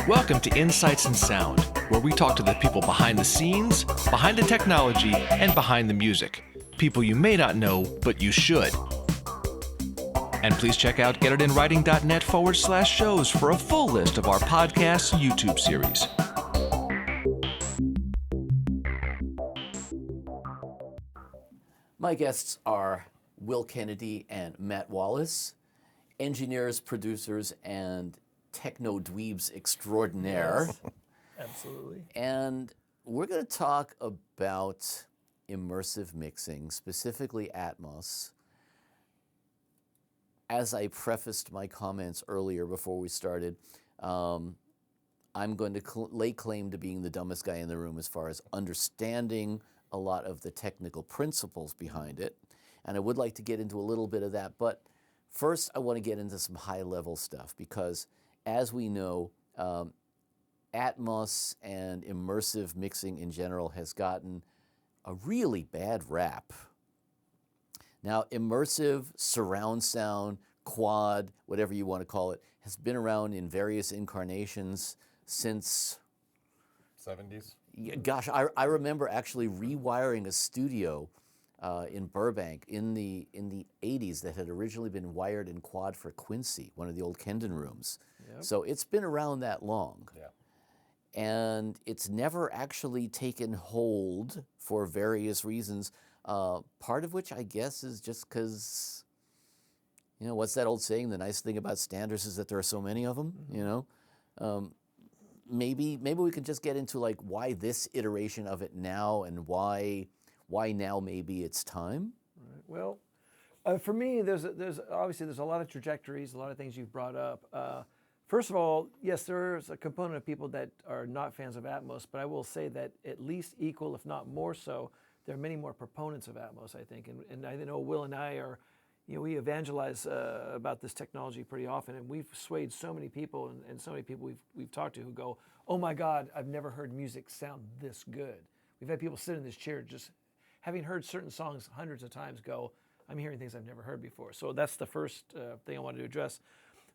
Welcome to Insights in Sound, where we talk to the people behind the scenes, behind the technology, and behind the music. People you may not know, but you should. And please check out getitinwriting.net/shows for a full list of our podcast YouTube series. My guests are Will Kennedy and Matt Wallace, engineers, producers, and techno-dweebs extraordinaire. Yes, absolutely. And we're going to talk about immersive mixing, specifically ATMOS. As I prefaced my comments earlier before we started, I'm going to lay claim to being the dumbest guy in the room as far as understanding a lot of the technical principles behind it. And I would like to get into a little bit of that. But first, I want to get into some high-level stuff because, as we know, ATMOS and immersive mixing in general has gotten a really bad rap. Now, immersive, surround sound, quad, whatever you want to call it, has been around in various incarnations since 70s. Gosh, I remember actually rewiring a studio in Burbank in the 80s that had originally been wired in quad for Quincy, one of the old Kendon rooms. Yep. So it's been around that long. Yeah. And it's never actually taken hold for various reasons. Part of which I guess is just because, what's that old saying? The nice thing about standards is that there are so many of them, Maybe we can just get into like why this iteration of it now and why now maybe it's time. Right. Well, for me, there's obviously a lot of trajectories, a lot of things you've brought up. First of all, yes, there's a component of people that are not fans of ATMOS, but I will say that at least equal, if not more so, there are many more proponents of ATMOS, I think. And I know Will and I are, we evangelize about this technology pretty often, and we've swayed so many people and so many people we've talked to who go, oh my God, I've never heard music sound this good. We've had people sit in this chair just having heard certain songs hundreds of times go, I'm hearing things I've never heard before. So that's the first thing I wanted to address.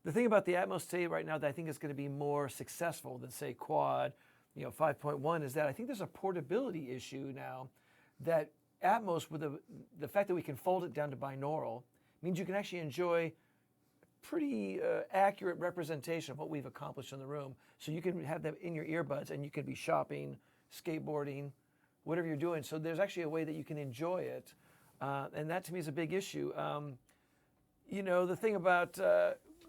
The thing about the ATMOS today right now that I think is going to be more successful than, say, Quad, 5.1 is that I think there's a portability issue now that ATMOS, with the fact that we can fold it down to binaural, means you can actually enjoy pretty accurate representation of what we've accomplished in the room. So you can have them in your earbuds and you can be shopping, skateboarding, whatever you're doing. So there's actually a way that you can enjoy it. And that to me is a big issue. The thing about,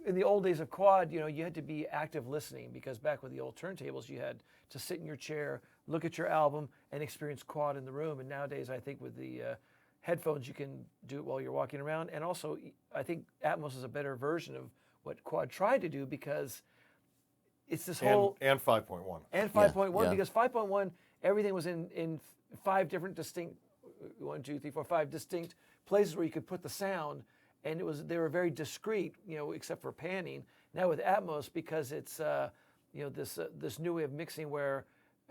in the old days of Quad, you had to be active listening because back with the old turntables, you had to sit in your chair, look at your album, and experience Quad in the room. And nowadays, I think with the headphones, you can do it while you're walking around. And also, I think Atmos is a better version of what Quad tried to do because it's this whole... And 5.1. And 5.1, because 5.1, everything was in five different distinct, 5 distinct places where you could put the sound. And they were very discreet, except for panning. Now with Atmos, because it's this new way of mixing where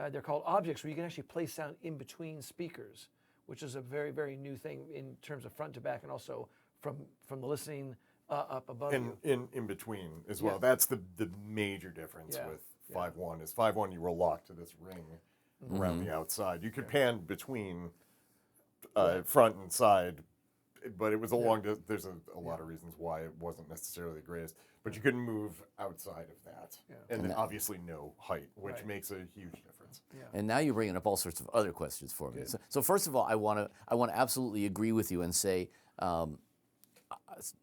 they're called objects, where you can actually place sound in between speakers, which is a very, very new thing in terms of front to back and also from the listening up above you. In between as well. That's the major difference with 5.1 is 5.1 you were locked to this ring around the outside. You could pan between front and side, but it was there's a lot of reasons why it wasn't necessarily the greatest, but you couldn't move outside of that. Yeah. And then obviously no height, which makes a huge difference. Yeah. And now you're bringing up all sorts of other questions for me. So first of all, I want to absolutely agree with you and say,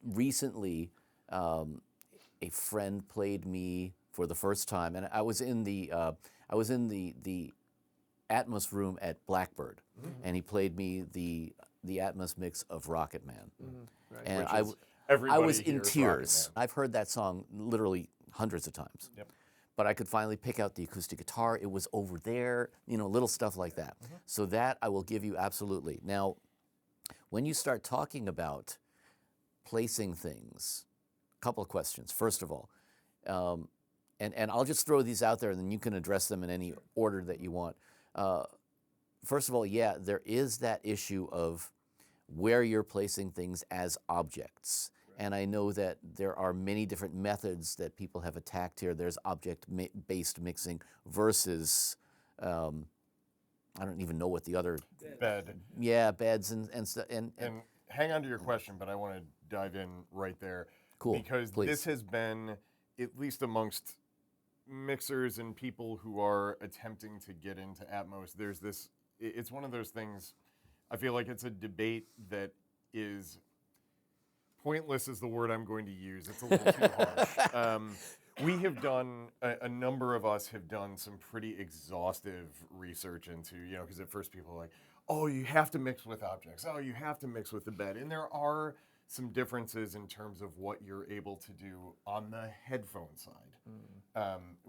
recently, a friend played me for the first time, and I was in the Atmos room at Blackbird, and he played me the Atmos mix of Rocket Man, and I was in tears. I've heard that song literally hundreds of times, but I could finally pick out the acoustic guitar. It was over there, little stuff like that. So that I will give you absolutely. Now, when you start talking about placing things, a couple of questions. First of all, and I'll just throw these out there, and then you can address them in any order that you want. First of all, there is that issue of where you're placing things as objects. And I know that there are many different methods that people have attacked here. There's object-based mixing versus, I don't even know what the other... Bed. Yeah, beds and stuff. And hang on to your question, but I want to dive in right there. Cool, Because please. this has been, at least amongst mixers and people who are attempting to get into Atmos, there's this, it's one of those things, I feel like it's a debate that is, pointless is the word I'm going to use. It's a little too harsh. We have done, a number of us have done some pretty exhaustive research into, because at first people are like, oh, you have to mix with objects. Oh, you have to mix with the bed. And there are some differences in terms of what you're able to do on the headphone side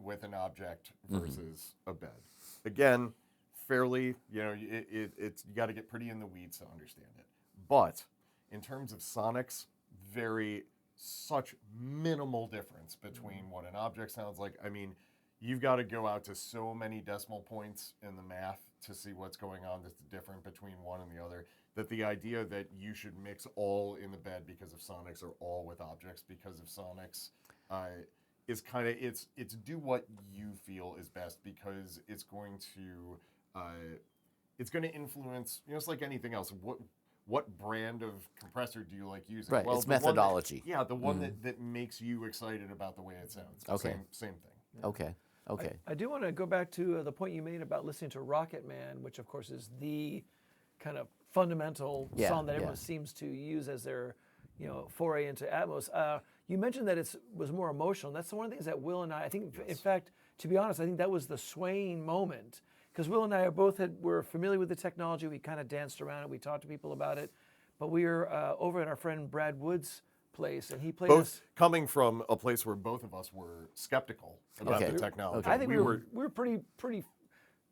with an object versus a bed. Again, fairly, it's you got to get pretty in the weeds to understand it. But in terms of sonics, such minimal difference between what an object sounds like. I mean, you've got to go out to so many decimal points in the math to see what's going on that's different between one and the other, that the idea that you should mix all in the bed because of sonics or all with objects because of sonics is kind of, it's do what you feel is best, because it's going to influence, it's like anything else. What brand of compressor do you like using? Right, Well, it's methodology. The one that makes you excited about the way it sounds. Okay. Same thing. Okay. Okay. I do want to go back to the point you made about listening to Rocket Man, which of course is the kind of fundamental song that everyone seems to use as their, foray into Atmos. You mentioned that it was more emotional. And that's one of the things that Will and I think, in fact, to be honest, I think that was the swaying moment. Because Will and I were familiar with the technology. We kind of danced around it. We talked to people about it. But we were over at our friend Brad Wood's place, and he played us. Coming from a place where both of us were skeptical about the technology. I think we were pretty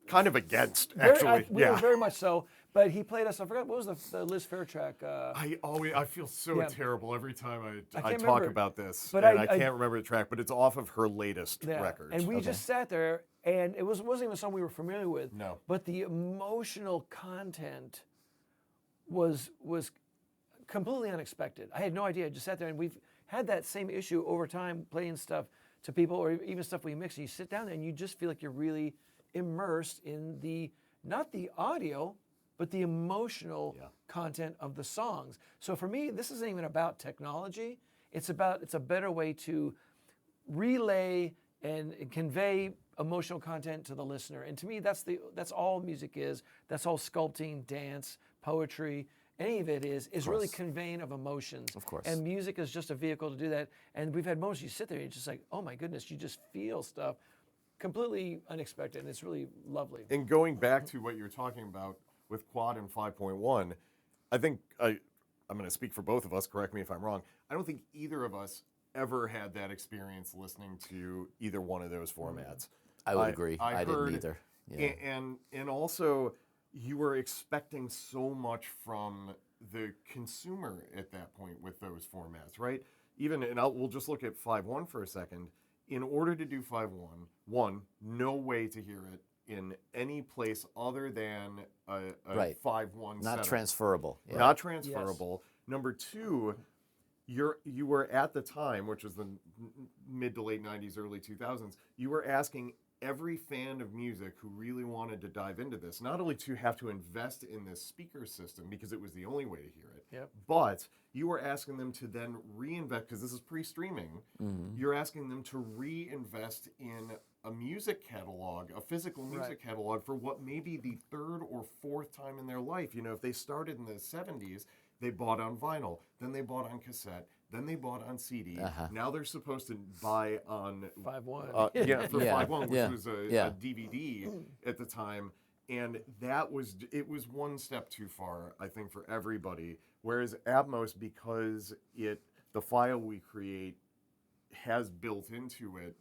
kind of against, actually. We were very much so. But he played us. I forgot, what was the Liz Fairtrack? I feel so terrible every time I talk remember, about this, but and I can't remember the track. But it's off of her latest record. And we just sat there, and it wasn't even something we were familiar with. No. But the emotional content was completely unexpected. I had no idea. I just sat there, and we've had that same issue over time, playing stuff to people, or even stuff we mix. And you sit down there, and you just feel like you're really immersed in not the audio, but the emotional content of the songs. So for me, this isn't even about technology. It's a better way to relay and convey emotional content to the listener. And to me, that's all music is. That's all sculpting, dance, poetry. Any of it is really conveying of emotions. Of course. And music is just a vehicle to do that. And we've had moments you sit there and you're just like, oh my goodness, you just feel stuff completely unexpected. And it's really lovely. And going back to what you were talking about with Quad and 5.1, I think I'm going to speak for both of us. Correct me if I'm wrong. I don't think either of us ever had that experience listening to either one of those formats. I would agree. I didn't either. Yeah. And also, you were expecting so much from the consumer at that point with those formats, right? We'll just look at 5.1 for a second. In order to do 5.1, no way to hear it in any place other than a 5.1 Not transferable. Yeah. Not transferable. Yes. Number two, you were at the time, which was the mid to late 90s, early 2000s, you were asking every fan of music who really wanted to dive into this, not only to have to invest in this speaker system because it was the only way to hear it, but you were asking them to then reinvest, because this is pre-streaming, you're asking them to reinvest in a music catalog, a physical music catalog for what may be the third or fourth time in their life. If they started in the 70s, they bought on vinyl, then they bought on cassette, then they bought on CD. Now they're supposed to buy on 5.1. For 5.1, which was a DVD at the time, and it was one step too far, I think, for everybody. Whereas Atmos, because the file we create has built into it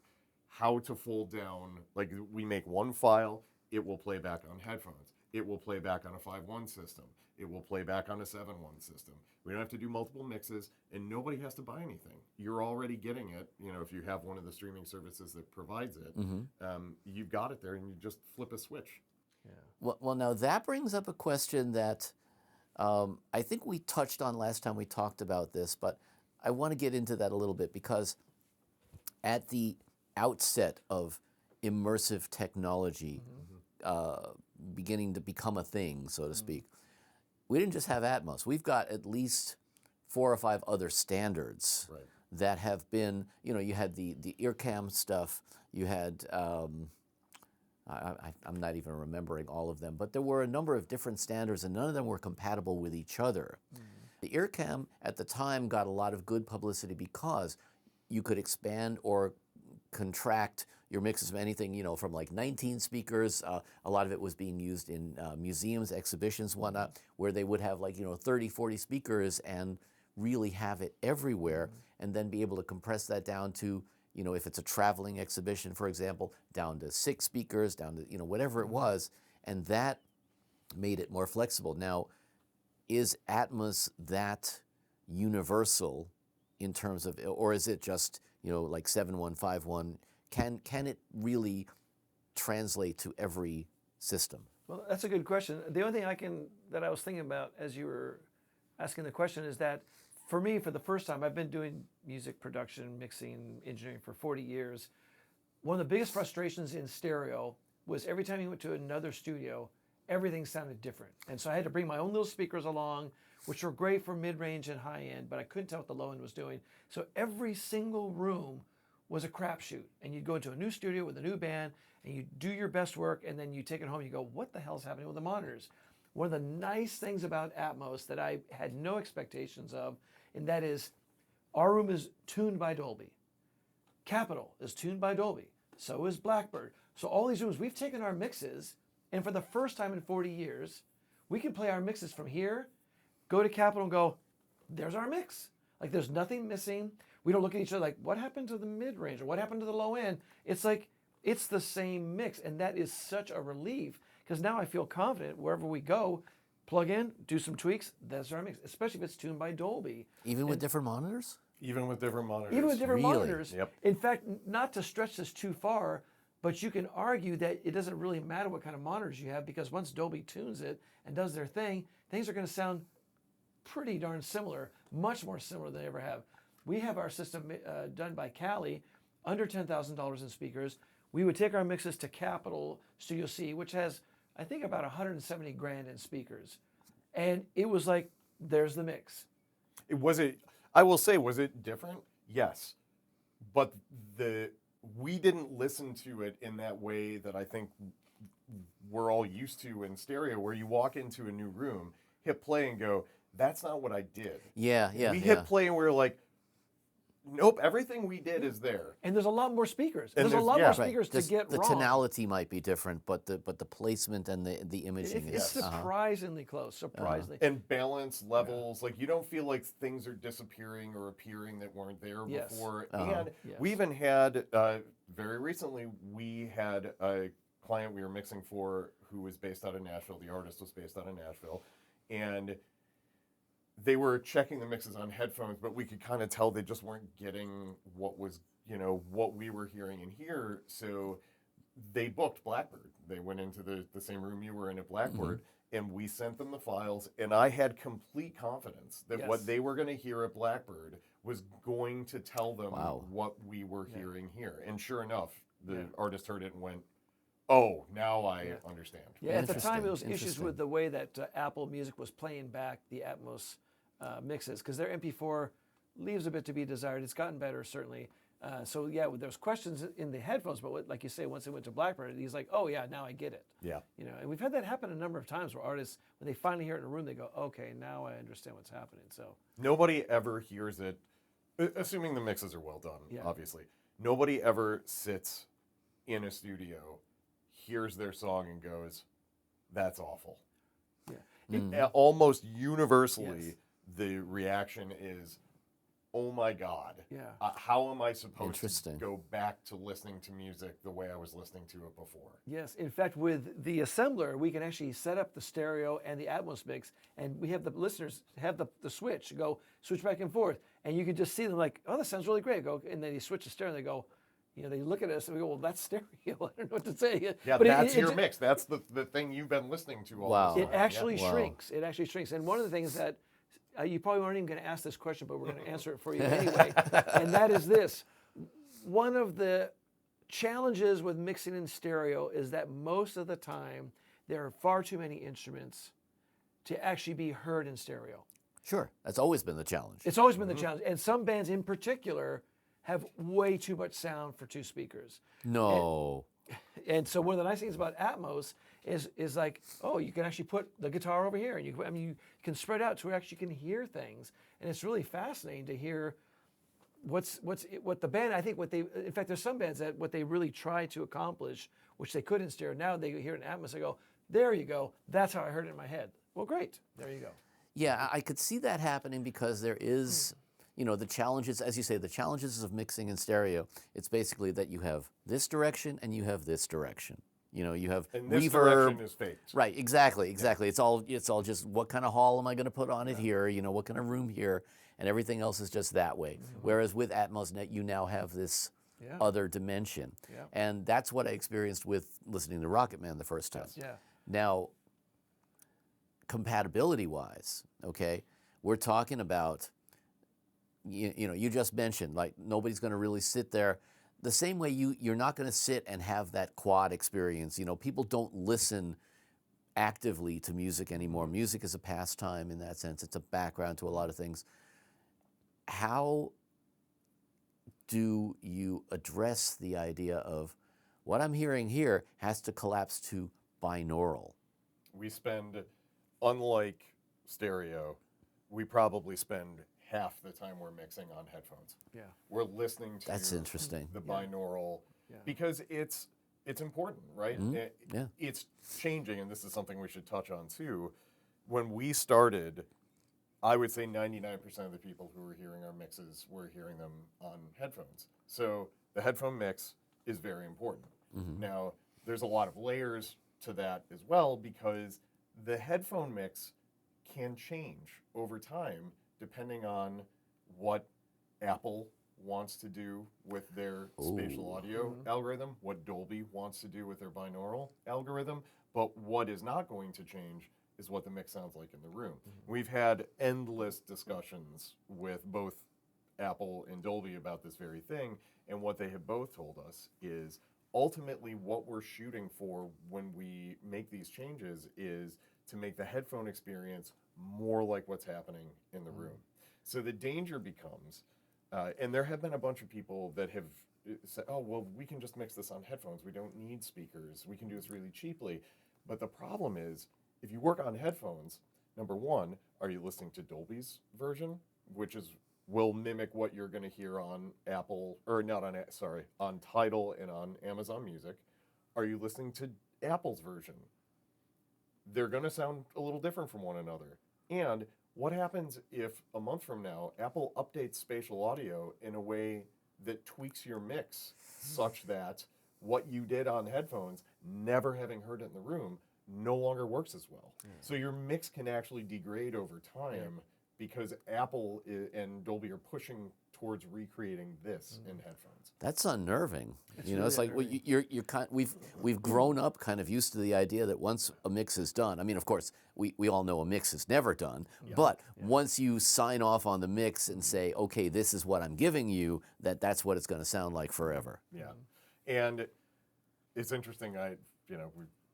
how to fold down. Like, we make one file, it will play back on headphones. It will play back on a 5.1 system. It will play back on a 7.1 system. We don't have to do multiple mixes, and nobody has to buy anything. You're already getting it. If you have one of the streaming services that provides it, you've got it there, and you just flip a switch. Yeah. Well, now that brings up a question that I think we touched on last time we talked about this, but I want to get into that a little bit because at the outset of immersive technology beginning to become a thing, so to speak, we didn't just have Atmos. We've got at least 4 or 5 other standards that have been, you had the earcam stuff, you had, I'm not even remembering all of them, but there were a number of different standards and none of them were compatible with each other. The earcam at the time got a lot of good publicity because you could expand or contract your mixes of anything, from like 19 speakers. A lot of it was being used in museums, exhibitions, whatnot, where they would have 30, 40 speakers and really have it everywhere, and then be able to compress that down to, if it's a traveling exhibition, for example, down to 6 speakers, down to, whatever it was, and that made it more flexible. Now, is Atmos that universal in terms of, or is it just, like 7151? Can it really translate to every system? Well, that's a good question. The only thing that I was thinking about as you were asking the question is that for me, for the first time, I've been doing music production, mixing, engineering for 40 years. One of the biggest frustrations in stereo was every time you went to another studio, everything sounded different. And so I had to bring my own little speakers along, which were great for mid-range and high-end, but I couldn't tell what the low-end was doing. So every single room was a crapshoot. And you'd go into a new studio with a new band, and you do your best work, and then you take it home and you go, what the hell's happening with the monitors? One of the nice things about Atmos that I had no expectations of, and that is our room is tuned by Dolby. Capitol is tuned by Dolby. So is Blackbird. So all these rooms, we've taken our mixes, and for the first time in 40 years, we can play our mixes from here, go to Capitol and go, there's our mix. Like there's nothing missing. We don't look at each other like, what happened to the mid-range or what happened to the low end? It's like, it's the same mix. And that is such a relief because now I feel confident wherever we go, plug in, do some tweaks, that's our mix, especially if it's tuned by Dolby. Even with different monitors? Even with different monitors. Even with different Really? monitors. Yep. In fact, not to stretch this too far, but you can argue that it doesn't really matter what kind of monitors you have because once Dolby tunes it and does their thing, things are going to sound pretty darn similar, much more similar than they ever have. We have our system done by Cali, under $10,000 in speakers. We would take our mixes to Capitol Studio C, which has, I think, about 170 grand in speakers. And it was like, there's the mix. I will say, was it different? Yes. But we didn't listen to it in that way that I think we're all used to in stereo, where you walk into a new room, hit play and go, that's not what I did. Yeah. We hit play and we were like, nope, everything we did is there. And there's a lot more speakers. And There's a lot more speakers to get the wrong. tonality might be different, but the placement and the imaging It's is surprisingly close, surprisingly. And balance levels, like you don't feel like things are disappearing or appearing that weren't there Yes. before. Yes. And we even had, very recently, we had a client we were mixing for who was based out of Nashville. The artist was based out of Nashville. And they were checking the mixes on headphones, but we could kind of tell they just weren't getting what was, what we were hearing in here. So they booked Blackbird. They went into the same room you were in at Blackbird, and we sent them the files. And I had complete confidence that what they were going to hear at Blackbird was going to tell them what we were hearing here. And sure enough, the artist heard it and went, oh, now I understand. Yeah, at the time it was issues with the way that Apple Music was playing back the Atmos mixes because their MP4 leaves a bit to be desired. It's gotten better, certainly. So yeah, there's questions in the headphones, but like you say, once it went to Blackbird, he's like, oh yeah, now I get it. Yeah. And we've had that happen a number of times where artists, when they finally hear it in a room, they go, okay, now I understand what's happening. So nobody ever hears it, assuming the mixes are well done, obviously. Nobody ever sits in a studio, hears their song and goes, that's awful. Yeah. Almost universally, the reaction is, oh my God. Yeah. How am I supposed to go back to listening to music the way I was listening to it before? Yes. In fact, with the assembler, we can actually set up the stereo and the Atmos mix, and we have the listeners have the switch, switch back and forth, and you can just see them like, oh, that sounds really great. And then you switch the stereo and they go, they look at us and we go, well, that's stereo. I don't know what to say. Yeah, but that's your mix. That's the thing you've been listening to all this time. It actually shrinks. It actually shrinks. And one of the things that you probably weren't even going to ask this question, but we're going to answer it for you anyway. And that is this. One of the challenges with mixing in stereo is that most of the time there are far too many instruments to actually be heard in stereo. Sure, that's always been the challenge. It's always been the challenge. And some bands in particular have way too much sound for 2 speakers. No. And so one of the nice things about Atmos is like, oh, you can actually put the guitar over here, and you can spread out so you actually can hear things, and it's really fascinating to hear what the band. I think in fact, there's some bands that what they really try to accomplish, which they could in stereo. Now they hear it in Atmos, they go, there you go, that's how I heard it in my head. Well, great, there you go. Yeah, I could see that happening because there is. The challenges, as you say, the challenges of mixing in stereo, it's basically that you have this direction and you have this direction. You have and this reverb. direction is faked. Right, exactly. Yeah. It's all just what kind of hall am I going to put on it here, what kind of room here, and everything else is just that way. Mm-hmm. Whereas with Atmos, you now have this other dimension. Yeah. And that's what I experienced with listening to Rocket Man the first time. Yes. Yeah. Now, compatibility-wise, okay, we're talking about you just mentioned, like, nobody's going to really sit there. The same way you're not going to sit and have that quad experience. People don't listen actively to music anymore. Music is a pastime in that sense. It's a background to a lot of things. How do you address the idea of what I'm hearing here has to collapse to binaural? We spend, unlike stereo, we probably spend half the time we're mixing on headphones. Yeah. We're listening to That's interesting. the binaural because it's important, right? Mm-hmm. It's changing, and this is something we should touch on too. When we started, I would say 99% of the people who were hearing our mixes were hearing them on headphones. So the headphone mix is very important. Mm-hmm. Now, there's a lot of layers to that as well because the headphone mix can change over time depending on what Apple wants to do with their spatial audio algorithm, what Dolby wants to do with their binaural algorithm, but what is not going to change is what the mix sounds like in the room. Mm-hmm. We've had endless discussions with both Apple and Dolby about this very thing, and what they have both told us is ultimately what we're shooting for when we make these changes is to make the headphone experience more like what's happening in the room. So the danger becomes, and there have been a bunch of people that have said, oh, well, we can just mix this on headphones. We don't need speakers. We can do this really cheaply. But the problem is, if you work on headphones, number one, are you listening to Dolby's version, which will mimic what you're going to hear on on Tidal and on Amazon Music? Are you listening to Apple's version? They're going to sound a little different from one another. And what happens if a month from now, Apple updates spatial audio in a way that tweaks your mix such that what you did on headphones, never having heard it in the room, no longer works as well? So your mix can actually degrade over time because Apple and Dolby are pushing towards recreating this in headphones. That's unnerving. It's It's like we've grown up kind of used to the idea that once a mix is done, I mean, of course, we all know a mix is never done, but once you sign off on the mix and say, okay, this is what I'm giving you, that's what it's going to sound like forever. Yeah, and it's interesting. We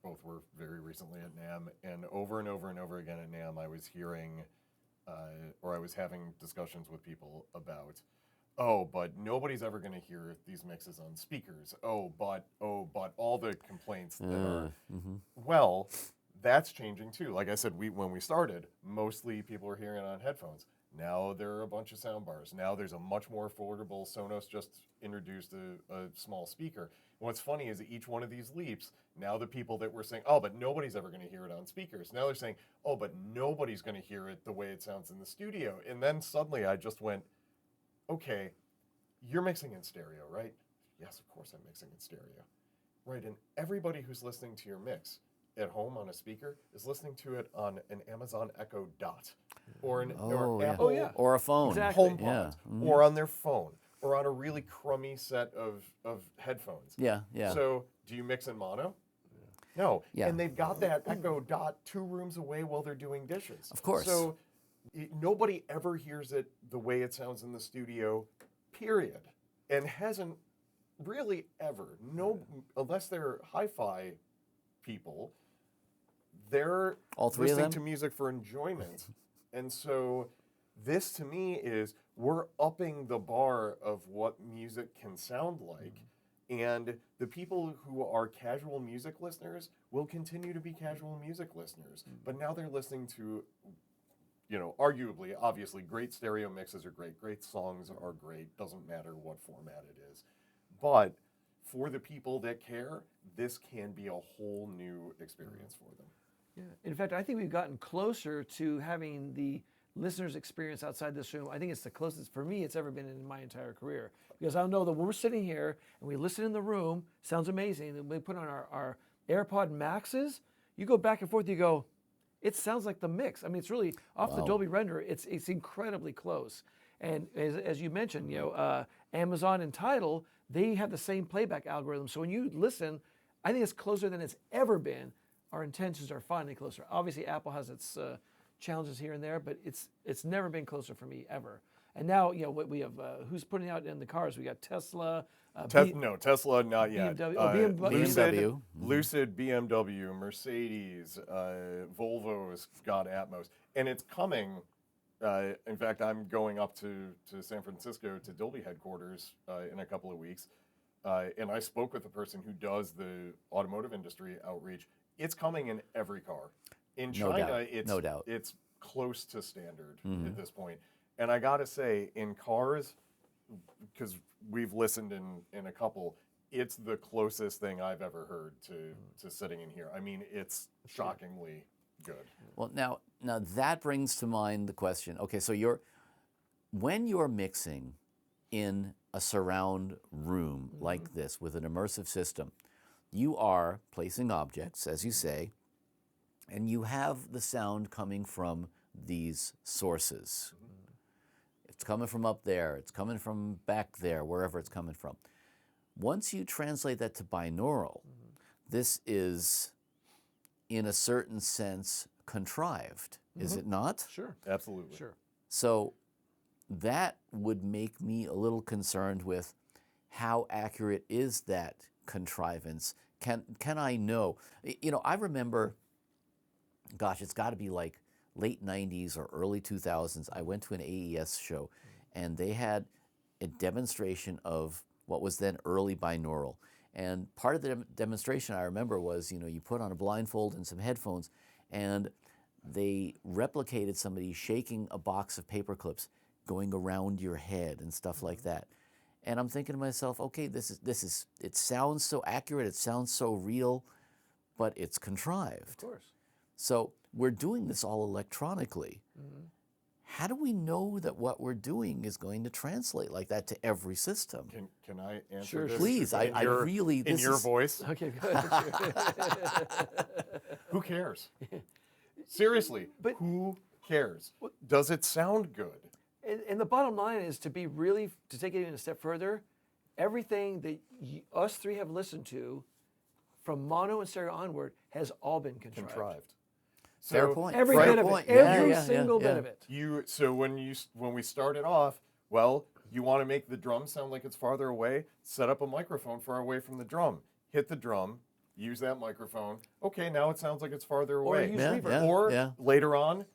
both were very recently at NAMM, and over and over again at NAMM, I was hearing. Or I was having discussions with people about, but nobody's ever going to hear these mixes on speakers. But all the complaints that are. Mm-hmm. Well, that's changing too. Like I said, when we started, mostly people were hearing it on headphones. Now there are a bunch of sound bars. Now there's a much more affordable. Sonos just introduced a small speaker. And what's funny is that each one of these leaps, now the people that were saying, but nobody's ever going to hear it on speakers. Now they're saying, but nobody's going to hear it the way it sounds in the studio. And then suddenly I just went, okay, you're mixing in stereo, right? Yes, of course I'm mixing in stereo. Right, and everybody who's listening to your mix at home on a speaker is listening to it on an Amazon Echo Dot or an Apple or a phone, HomePod, or on their phone, or on a really crummy set of headphones. Yeah. So do you mix in mono? No. Yeah. And they've got that Echo Dot 2 rooms away while they're doing dishes. Of course. So Nobody ever hears it the way it sounds in the studio, period. And hasn't really ever. No, unless they're hi-fi people, they're All three listening of them? to music for enjoyment. And so this to me is, we're upping the bar of what music can sound like. And the people who are casual music listeners will continue to be casual music listeners. But now they're listening to, arguably, obviously, great stereo mixes are great. Great songs are great. Doesn't matter what format it is. But for the people that care, this can be a whole new experience for them. Yeah. In fact, I think we've gotten closer to having the listener's experience outside this room. I think it's the closest for me it's ever been in my entire career. Because I know that when we're sitting here and we listen in the room, sounds amazing. And we put on our AirPod Maxes, you go back and forth, you go, it sounds like the mix. I mean, it's really off the Dolby Render. It's incredibly close. And as you mentioned, Amazon and Tidal, they have the same playback algorithm. So when you listen, I think it's closer than it's ever been. Our intentions are finally closer. Obviously, Apple has its challenges here and there, but it's never been closer for me ever. And now, what we have, who's putting out in the cars? We got Tesla. No, Tesla, not yet. BMW. Lucid, BMW, Mercedes, Volvo's got Atmos. And it's coming. In fact, I'm going up to San Francisco to Dolby headquarters in a couple of weeks. And I spoke with the person who does the automotive industry outreach. It's coming in every car. In China, it's close to standard at this point. And I got to say, in cars, because we've listened in a couple, it's the closest thing I've ever heard to sitting in here. I mean, it's shockingly good. Well, now that brings to mind the question. Okay, so when you're mixing in a surround room like this with an immersive system, you are placing objects, as you say, and you have the sound coming from these sources. It's coming from up there, it's coming from back there, wherever it's coming from. Once you translate that to binaural, this is, in a certain sense, contrived, is it not? Sure. Absolutely. Sure. So that would make me a little concerned with how accurate is that contrivance. Can I know? I remember, gosh, it's got to be like late 90s or early 2000s. I went to an AES show, and they had a demonstration of what was then early binaural. And part of the demonstration I remember was, you put on a blindfold and some headphones, and they replicated somebody shaking a box of paper clips going around your head and stuff like that. And I'm thinking to myself, okay, it sounds so accurate, it sounds so real, but it's contrived. Of course. So we're doing this all electronically. How do we know that what we're doing is going to translate like that to every system? Can I answer Sure, this? Please, I really... In your voice? Okay, good. Who cares? Seriously, But- who cares? Does it sound good? And the bottom line is to take it even a step further, everything that us three have listened to from mono and stereo onward has all been contrived. Fair point. Every Fair bit of point. it. Every single bit of it. So when we started off, well, you want to make the drum sound like it's farther away, set up a microphone far away from the drum. Hit the drum, use that microphone. Okay, now it sounds like it's farther away. use reverb. Or later on,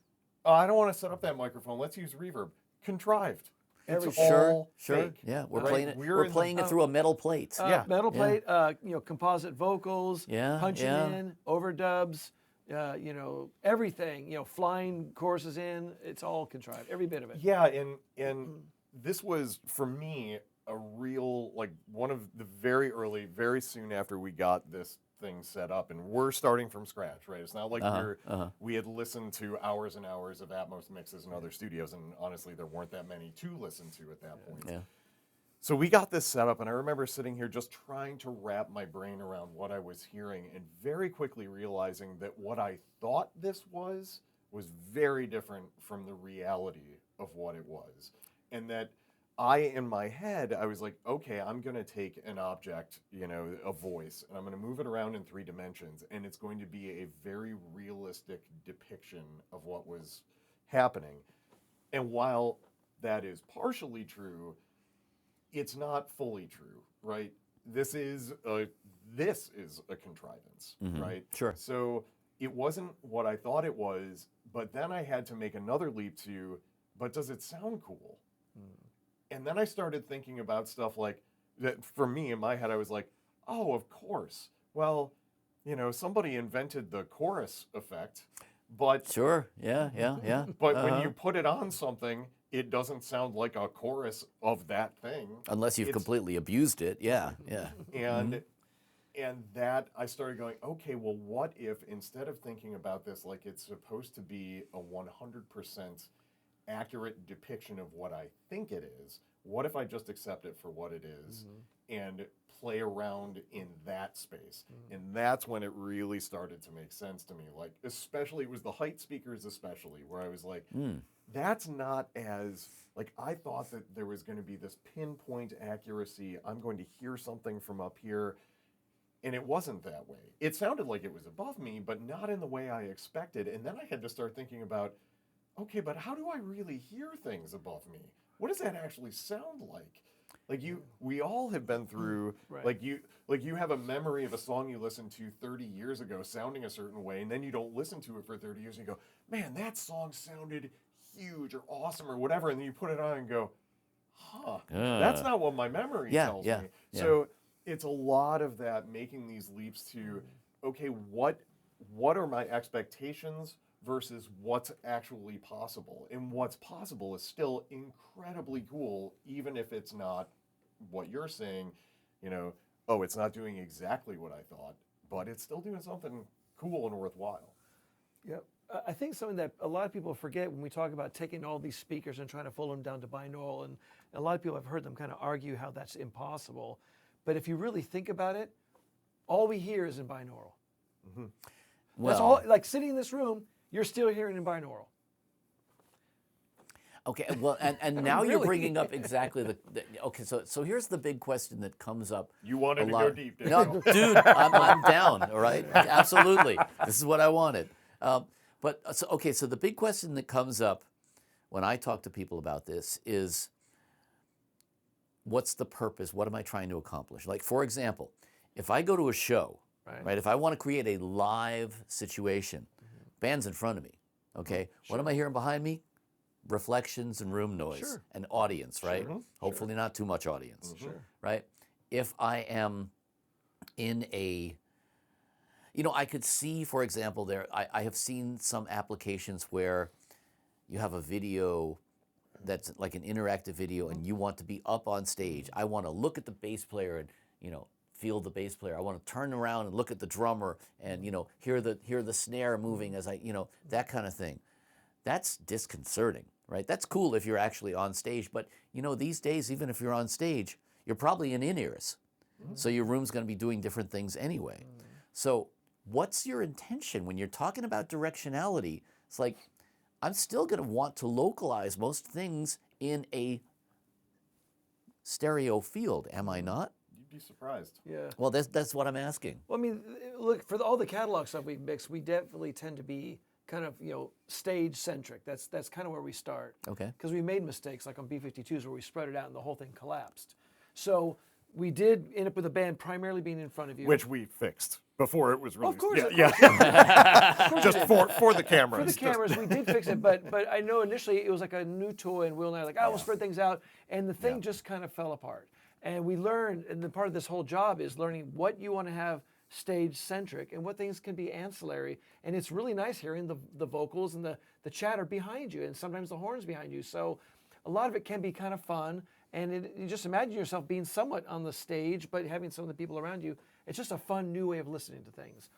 I don't want to set up that microphone. Let's use reverb. Contrived. It's all fake. Yeah, we're Right? playing it. We're playing it through a metal plate. Metal plate, composite vocals, punching in, overdubs, everything, flying choruses in, it's all contrived, every bit of it. Yeah, and this was, for me, a real, one of the very early, very soon after we got this thing set up, and we're starting from scratch, right? It's not like we had listened to hours and hours of Atmos mixes in other studios, and honestly, there weren't that many to listen to at that point. Yeah. So we got this set up, and I remember sitting here just trying to wrap my brain around what I was hearing, and very quickly realizing that what I thought this was very different from the reality of what it was. And that in my head, I was like, okay, I'm going to take an object, a voice, and I'm going to move it around in 3 dimensions, and it's going to be a very realistic depiction of what was happening. And while that is partially true, it's not fully true, right? This is a contrivance, right? Sure. So it wasn't what I thought it was, but then I had to make another leap to, but does it sound cool? And then I started thinking about stuff like that. For me, in my head, I was like, oh, of course. Well, somebody invented the chorus effect, but sure, yeah. But when you put it on something, it doesn't sound like a chorus of that thing. Unless you've completely abused it, yeah. And that I started going, okay, well, what if instead of thinking about this like it's supposed to be a 100% accurate depiction of what I think it is, what if I just accept it for what it is and play around in that space? And that's when it really started to make sense to me. Like, especially, it was the height speakers especially, where I was like, that's not as, like, I thought that there was going to be this pinpoint accuracy. I'm going to hear something from up here. And it wasn't that way. It sounded like it was above me, but not in the way I expected. And then I had to start thinking about, okay, but how do I really hear things above me? What does that actually sound like? Like we all have been through, like you have a memory of a song you listened to 30 years ago sounding a certain way, and then you don't listen to it for 30 years and you go, man, that song sounded huge or awesome or whatever, and then you put it on and go, that's not what my memory tells me. So it's a lot of that, making these leaps to, okay, what are my expectations versus what's actually possible? And what's possible is still incredibly cool, even if it's not what you're saying, it's not doing exactly what I thought, but it's still doing something cool and worthwhile. Yep. I think something that a lot of people forget when we talk about taking all these speakers and trying to pull them down to binaural, and a lot of people have heard them kind of argue how that's impossible. But if you really think about it, all we hear is in binaural. Well, that's all. Like sitting in this room, you're still hearing in binaural. Okay, well, and now you're bringing up exactly the okay. So here's the big question that comes up. You wanted to go deep, didn't you? No, dude, I'm down. All right, absolutely. This is what I wanted. So the big question that comes up when I talk to people about this is, what's the purpose? What am I trying to accomplish? Like, for example, if I go to a show, right? If I want to create a live situation, band's in front of me, okay? Sure. What am I hearing behind me? Reflections and room noise and audience, right? Hopefully not too much audience, right? If I am in a, I could see, for example, I have seen some applications where you have a video that's like an interactive video and you want to be up on stage. I want to look at the bass player and, feel the bass player. I want to turn around and look at the drummer and, hear the snare moving as I, that kind of thing. That's disconcerting, right? That's cool if you're actually on stage, but these days, even if you're on stage, you're probably in in-ears. So your room's going to be doing different things anyway. So what's your intention when you're talking about directionality? It's like, I'm still going to want to localize most things in a stereo field, am I not? You'd be surprised. Yeah. Well, that's what I'm asking. Well, I mean, look, for all the catalog stuff we mix, we definitely tend to be kind of, stage centric. That's kind of where we start. Okay. Because we made mistakes like on B-52s where we spread it out and the whole thing collapsed. So we did end up with a band primarily being in front of you. Which we fixed before it was released. Of course. Just for the cameras. For the cameras, we did fix it, but I know initially it was like a new toy, and Will and I were like, we'll spread things out, and the thing just kind of fell apart. And we learned, and the part of this whole job is learning what you want to have stage-centric and what things can be ancillary. And it's really nice hearing the vocals and the chatter behind you, and sometimes the horns behind you. So a lot of it can be kind of fun. And you just imagine yourself being somewhat on the stage, but having some of the people around you. It's just a fun new way of listening to things.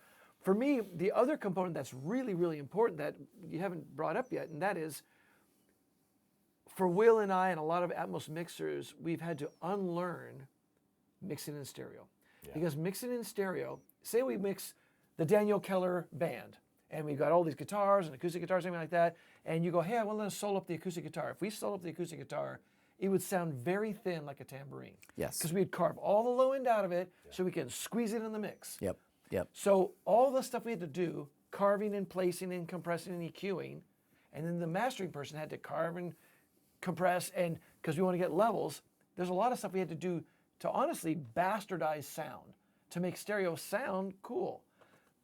For me, the other component that's really, really important that you haven't brought up yet, and that is, for Will and I and a lot of Atmos mixers, we've had to unlearn mixing in stereo. Yeah. Because mixing in stereo, say we mix the Daniel Keller band, and we've got all these guitars and acoustic guitars, something like that, and you go, hey, I want to solo up the acoustic guitar. If we solo up the acoustic guitar, it would sound very thin like a tambourine. Yes. Because we'd carve all the low end out of it so we can squeeze it in the mix. Yep. So all the stuff we had to do, carving and placing and compressing and EQing, And then the mastering person had to carve and compress, and because we want to get levels, there's a lot of stuff we had to do to honestly bastardize sound, to make stereo sound cool.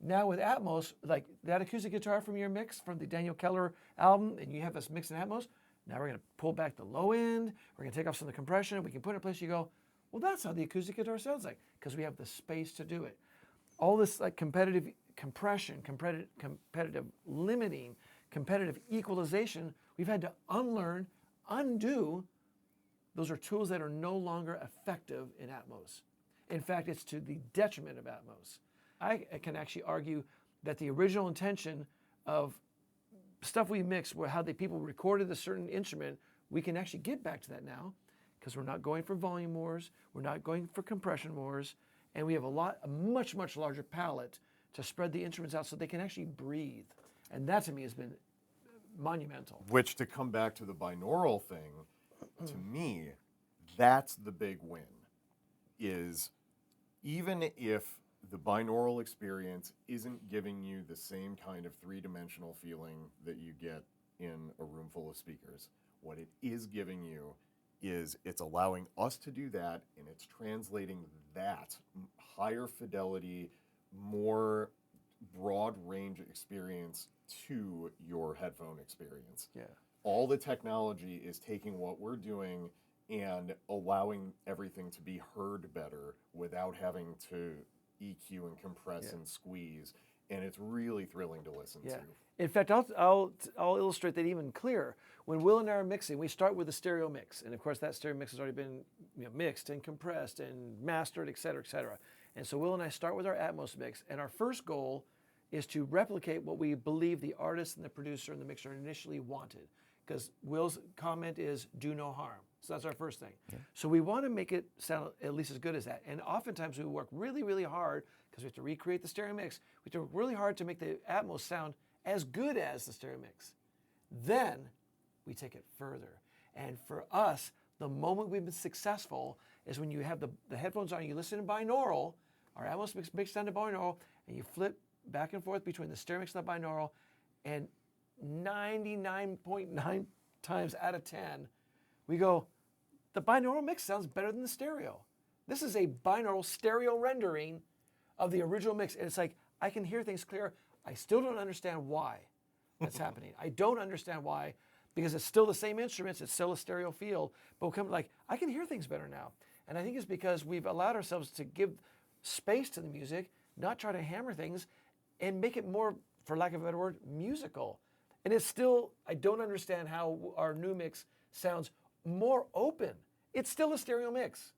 Now with Atmos, like that acoustic guitar from your mix from the Daniel Keller album, and you have this mix in Atmos, now we're going to pull back the low end, we're going to take off some of the compression, we can put it in a place you go, well, that's how the acoustic guitar sounds like, because we have the space to do it. All this like competitive compression, competitive limiting, competitive equalization, we've had to unlearn, undo. Those are tools that are no longer effective in Atmos. In fact, it's to the detriment of Atmos. I can actually argue that the original intention of stuff we mixed, where how the people recorded a certain instrument, we can actually get back to that now, because we're not going for volume wars, we're not going for compression wars, and we have a much larger palette to spread the instruments out so they can actually breathe. And that to me has been monumental. Which, to come back to the binaural thing, to me, that's the big win, is even if the binaural experience isn't giving you the same kind of three-dimensional feeling that you get in a room full of speakers, what it is giving you is it's allowing us to do that, and it's translating that higher fidelity, more broad range experience to your headphone experience. Yeah. All the technology is taking what we're doing and allowing everything to be heard better without having to EQ and compress and squeeze, and it's really thrilling to listen to. In fact, I'll illustrate that even clearer. When Will and I are mixing, we start with a stereo mix, and of course that stereo mix has already been mixed and compressed and mastered, et cetera, et cetera. And so Will and I start with our Atmos mix, and our first goal is to replicate what we believe the artist and the producer and the mixer initially wanted. Because Will's comment is, do no harm. So that's our first thing. Yeah. So we want to make it sound at least as good as that. And oftentimes we work really hard, because we have to recreate the stereo mix. We have to work really hard to make the Atmos sound as good as the stereo mix. Then we take it further. And for us, the moment we've been successful is when you have the headphones on, you listen in binaural, our Atmos mix mixed down to binaural, and you flip back and forth between the stereo mix and the binaural, and 99.9 times out of 10, we go, the binaural mix sounds better than the stereo. This is a binaural stereo rendering of the original mix. And it's like, I can hear things clear. I still don't understand why that's happening. I don't understand why, because it's still the same instruments, it's still a stereo field, but I can hear things better now. And I think it's because we've allowed ourselves to give space to the music, not try to hammer things, and make it more, for lack of a better word, musical. And it's still, I don't understand how our new mix sounds more open. It's still a stereo mix.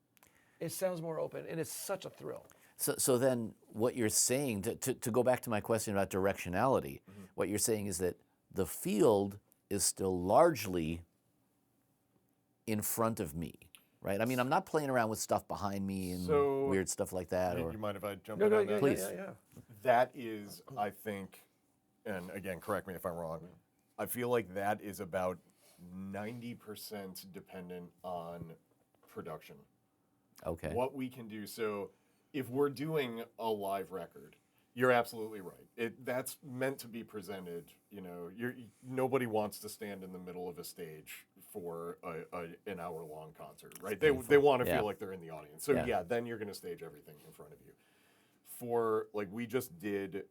It sounds more open, and it's such a thrill. So then what you're saying, to go back to my question about directionality, what you're saying is that the field is still largely in front of me, right? I mean, I'm not playing around with stuff behind me and weird stuff like that. You mind if I jump in on that? Please. Yeah. That is, I think, and again, correct me if I'm wrong, I feel like that is about 90% dependent on production. Okay. What we can do. So if we're doing a live record, you're absolutely right. That's meant to be presented. Nobody wants to stand in the middle of a stage for an hour-long concert, right? They want to feel like they're in the audience. So then you're going to stage everything in front of you. For, like, we just did,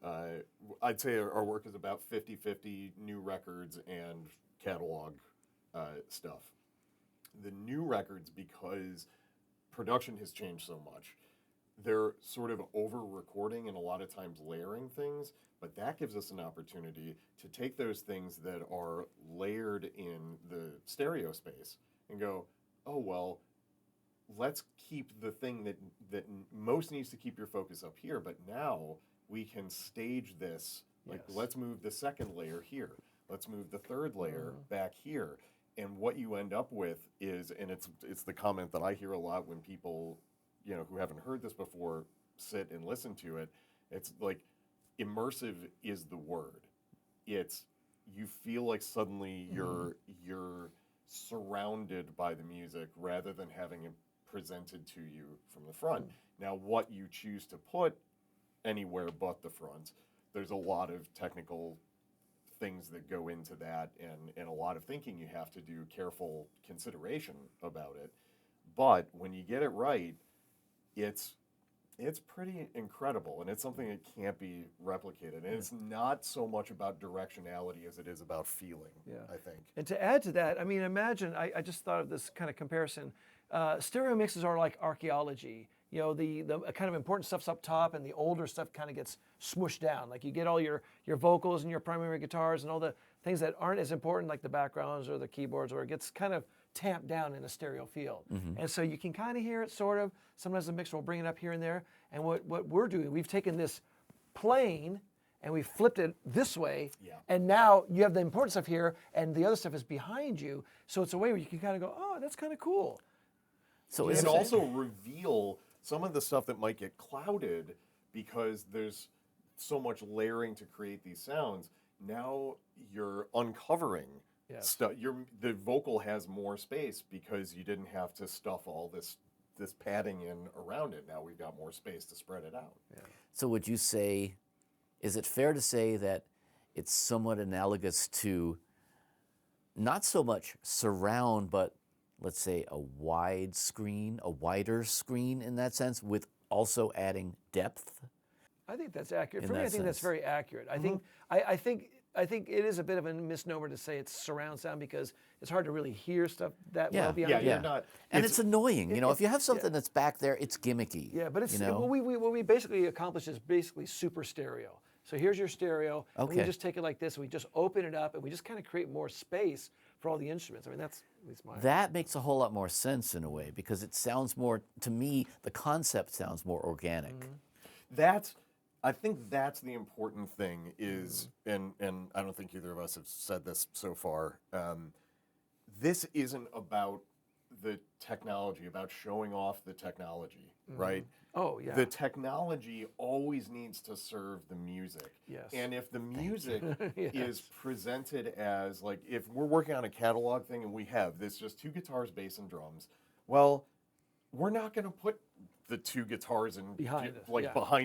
I'd say our work is about 50-50 new records and catalog stuff. The new records, because production has changed so much, they're sort of over-recording and a lot of times layering things, but that gives us an opportunity to take those things that are layered in the stereo space and go, oh, well, let's keep the thing that most needs to keep your focus up here, but now we can stage this. Like, let's move the second layer here. Let's move the third layer back here. And what you end up with is, and it's the comment that I hear a lot when people, who haven't heard this before, sit and listen to it. It's like, immersive is the word. It's, you feel like suddenly you're surrounded by the music rather than having it presented to you from the front. Now, what you choose to put anywhere but the front, there's a lot of technical things that go into that, and a lot of thinking you have to do, careful consideration about it. But when you get it right, it's pretty incredible, and it's something that can't be replicated. And it's not so much about directionality as it is about feeling, I think. And to add to that, I mean, imagine, I just thought of this kind of comparison. Stereo mixes are like archaeology. You know, the kind of important stuff's up top, and the older stuff kind of gets smushed down. Like you get all your vocals and your primary guitars and all the things that aren't as important, like the backgrounds or the keyboards, or it gets kind of tamped down in a stereo field. And so you can kind of hear it, sort of. Sometimes the mixer will bring it up here and there. And what we're doing, we've taken this plane and we flipped it this way, and now you have the important stuff here, and the other stuff is behind you. So it's a way where you can kind of go, oh, that's kind of cool. So it also reveal some of the stuff that might get clouded because there's so much layering to create these sounds. Now you're uncovering stuff. The vocal has more space because you didn't have to stuff all this padding in around it. Now we've got more space to spread it out. So would you say, is it fair to say that it's somewhat analogous to not so much surround, but let's say a wide screen, a wider screen in that sense, with also adding depth? I think that's accurate. For me, I think that's very accurate. I think it is a bit of a misnomer to say it's surround sound because it's hard to really hear stuff that well behind you. And it's annoying. You know, if you have something that's back there, it's gimmicky. Yeah, but it's you know? what we basically accomplish is basically super stereo. So here's your stereo. And we just take it like this. And we just open it up, and we just kind of create more space for all the instruments. I mean, that's at least mine. That makes a whole lot more sense in a way because it sounds more, to me, the concept sounds more organic. I think that's the important thing is, and I don't think either of us have said this so far, this isn't about the technology, about showing off the technology, right? Oh, yeah. The technology always needs to serve the music. Yes. And if the music is presented as, like, if we're working on a catalog thing and we have this just 2 guitars, bass, and drums, well, we're not going to put the 2 guitars behind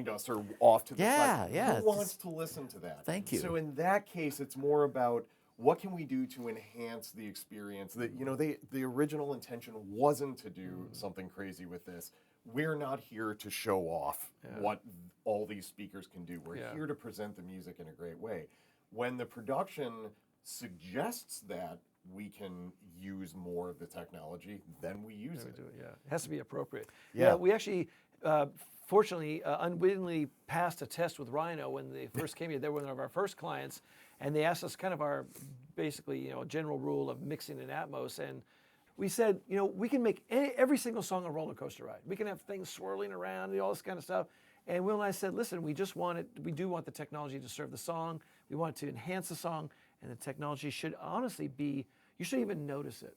us or off to the side. Who wants to listen to that? Thank you. So in that case, it's more about what can we do to enhance the experience? That, you know, the original intention wasn't to do something crazy with this. We're not here to show off what all these speakers can do. We're here to present the music in a great way. When the production suggests that we can use more of the technology, then we use it. It has to be appropriate. Yeah, we actually, fortunately, unwittingly passed a test with Rhino when they first came here. They were one of our first clients, and they asked us kind of our, basically, general rule of mixing in Atmos, and we said, we can make every single song a roller coaster ride. We can have things swirling around and all this kind of stuff. And Will and I said, listen, we do want the technology to serve the song. We want it to enhance the song, and the technology should honestly be, you shouldn't even notice it.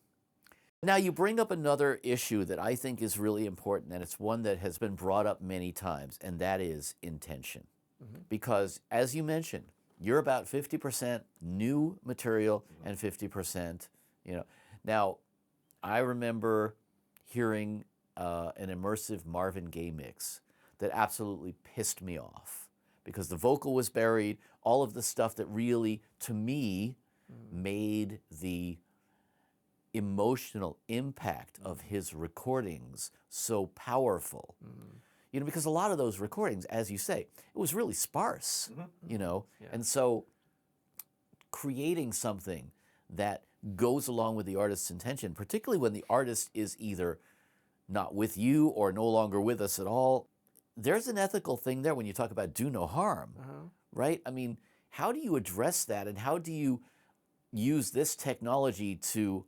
Now, you bring up another issue that I think is really important, and it's one that has been brought up many times, and that is intention. Because, as you mentioned, you're about 50% new material and 50%, Now, I remember hearing an immersive Marvin Gaye mix that absolutely pissed me off because the vocal was buried, all of the stuff that really, to me, made the emotional impact of his recordings so powerful. Because a lot of those recordings, as you say, it was really sparse, and so creating something that goes along with the artist's intention, particularly when the artist is either not with you or no longer with us at all, there's an ethical thing there when you talk about do no harm, right? I mean, how do you address that, and how do you use this technology to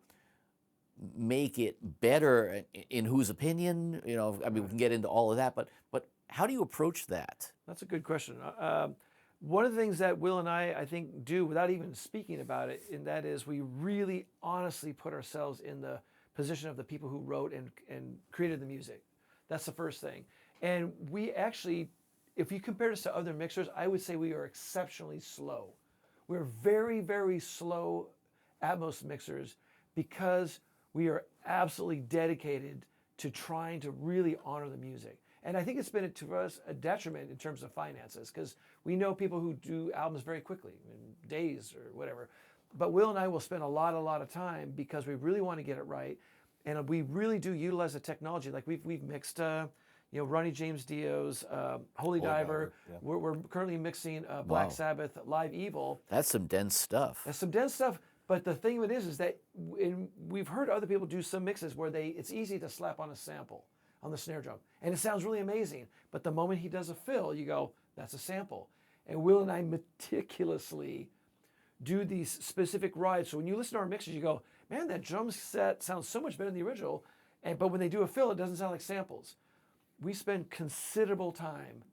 make it better, in whose opinion? I mean, we can get into all of that, but how do you approach that? That's a good question. One of the things that Will and I think, do without even speaking about it, and that is we really honestly put ourselves in the position of the people who wrote and created the music. That's the first thing. And we actually, if you compare us to other mixers, I would say we are exceptionally slow. We're very, very slow Atmos mixers because we are absolutely dedicated to trying to really honor the music. And I think it's been to us a detriment in terms of finances, because we know people who do albums very quickly, in days or whatever. But Will and I will spend a lot of time because we really want to get it right, and we really do utilize the technology. Like we've mixed, Ronnie James Dio's Holy Diver. Yeah. We're currently mixing Black Sabbath Live Evil. That's some dense stuff. That's some dense stuff. But the thing of it is that we've heard other people do some mixes where it's easy to slap on a sample on the snare drum, and it sounds really amazing. But the moment he does a fill, you go, that's a sample. And Will and I meticulously do these specific rides. So when you listen to our mixes, you go, man, that drum set sounds so much better than the original. But when they do a fill, it doesn't sound like samples. We spend considerable time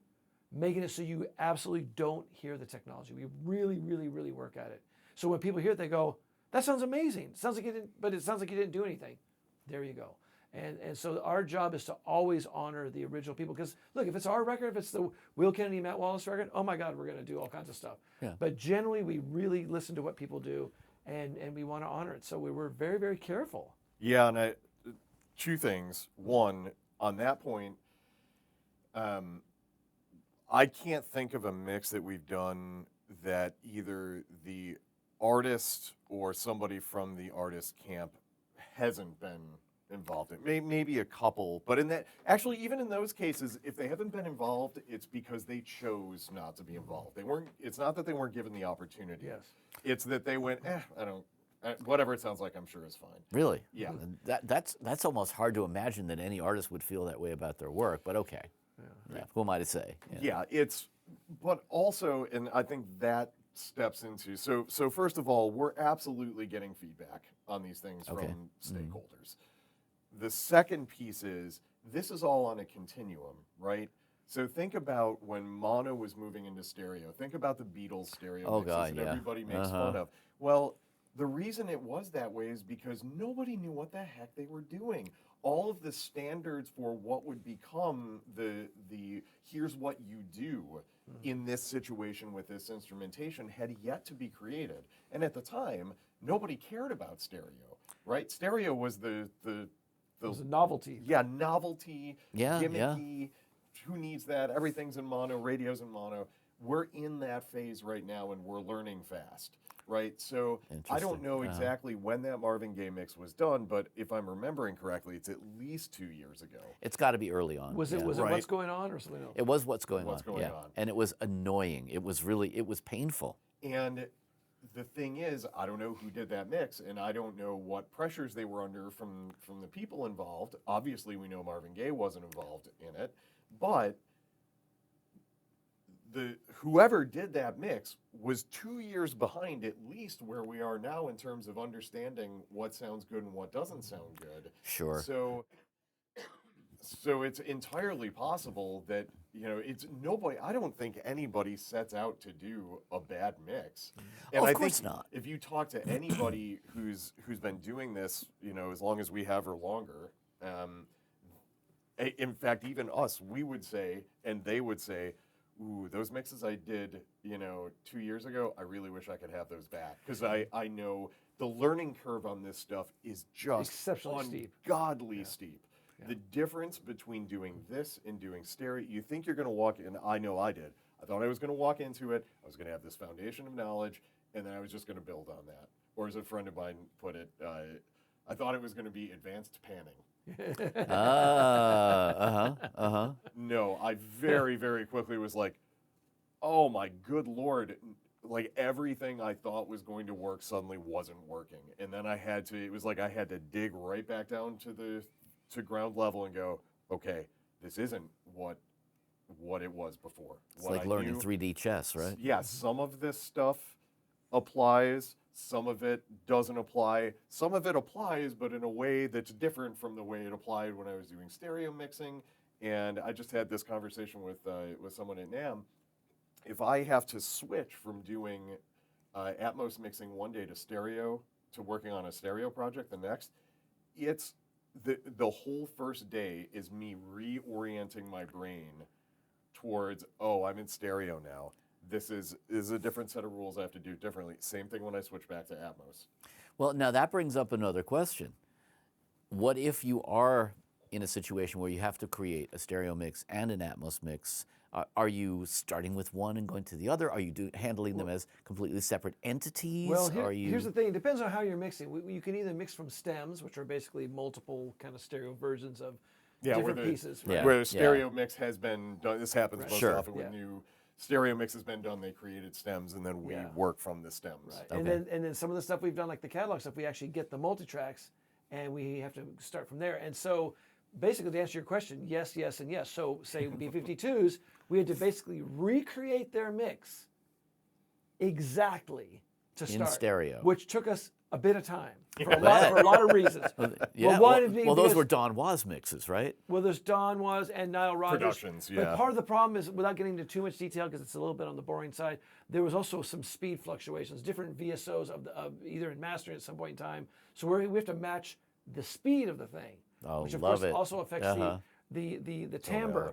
making it so you absolutely don't hear the technology. We really, really, really work at it. So when people hear it, they go, that sounds amazing. It sounds like it sounds like you didn't do anything. There you go. And so our job is to always honor the original people. Because look, if it's our record, if it's the Will Kennedy, Matt Wallace record, oh my God, we're going to do all kinds of stuff. Yeah. But generally, we really listen to what people do, and we want to honor it. So we were very, very careful. Yeah, and two things. One, on that point, I can't think of a mix that we've done that either the artist or somebody from the artist camp hasn't been involved in. Maybe a couple, but actually even in those cases, if they haven't been involved, it's because they chose not to be involved. It's not that they weren't given the opportunity. Yes. It's that they went, whatever it sounds like, I'm sure is fine. Really? Yeah. That's almost hard to imagine that any artist would feel that way about their work, but okay. Yeah. Who am I to say? Yeah, but also, and I think that steps into, so first of all, we're absolutely getting feedback on these things from stakeholders. The second piece is, this is all on a continuum, right? So think about when mono was moving into stereo. Think about the Beatles stereo mixes that everybody makes fun of. Well, the reason it was that way is because nobody knew what the heck they were doing. All of the standards for what would become the here's what you do in this situation with this instrumentation had yet to be created. And at the time, nobody cared about stereo, right? Stereo was it was a novelty. Yeah, novelty, gimmicky. Yeah. Who needs that? Everything's in mono, radio's in mono. We're in that phase right now, and we're learning fast, right? So I don't know exactly when that Marvin Gaye mix was done, but if I'm remembering correctly, it's at least 2 years ago. It's got to be early on. Was it What's Going On or something else? It was What's Going On. And it was annoying. It was painful. And the thing is, I don't know who did that mix, and I don't know what pressures they were under from the people involved. Obviously, we know Marvin Gaye wasn't involved in it, but whoever did that mix was 2 years behind at least where we are now in terms of understanding what sounds good and what doesn't sound good. Sure. So it's entirely possible that, it's nobody, I don't think anybody sets out to do a bad mix. And of course not. If you talk to anybody who's been doing this, as long as we have or longer, in fact, even us, we would say, and they would say, ooh, those mixes I did, 2 years ago, I really wish I could have those back. Because I know the learning curve on this stuff is just exceptionally ungodly steep. Yeah. The difference between doing this and doing stereo, you think you're going to walk in, I know I did. I thought I was going to walk into it, I was going to have this foundation of knowledge, and then I was just going to build on that. Or as a friend of mine put it, I thought it was going to be advanced panning. No, I very, very quickly was like, oh my good Lord, like everything I thought was going to work suddenly wasn't working. And then I had to dig right back down to ground level and go, okay, this isn't what it was before. It's like learning 3D chess, right? Yeah, some of this stuff applies, some of it doesn't apply. Some of it applies, but in a way that's different from the way it applied when I was doing stereo mixing. And I just had this conversation with someone at NAMM. If I have to switch from doing ATMOS mixing one day to stereo to working on a stereo project the next, it's the whole first day is me reorienting my brain towards, oh, I'm in stereo now. This is a different set of rules I have to do differently. Same thing when I switch back to ATMOS. Well, now that brings up another question. What if you are in a situation where you have to create a stereo mix and an Atmos mix, are you starting with one and going to the other? Are you handling them as completely separate entities? Well, here's the thing. It depends on how you're mixing. You can either mix from stems, which are basically multiple kind of stereo versions of different pieces. Right? Where a stereo mix has been done. This happens most Sure. often when new stereo mix has been done. They created stems, and then we work from the stems. Right. Okay. And then some of the stuff we've done, like the catalog stuff, we actually get the multi-tracks, and we have to start from there. And so basically, to answer your question, yes, yes, and yes. So say B-52s, we had to basically recreate their mix exactly to start. In stereo. Which took us a bit of time for a lot of reasons. Well, those were Don Was mixes, right? Well, there's Don Was and Nile Rodgers. Productions, yeah. But part of the problem is, without getting into too much detail, because it's a little bit on the boring side, there was also some speed fluctuations, different VSOs of either in mastering at some point in time. So we have to match the speed of the thing, which of course also affects the timbre.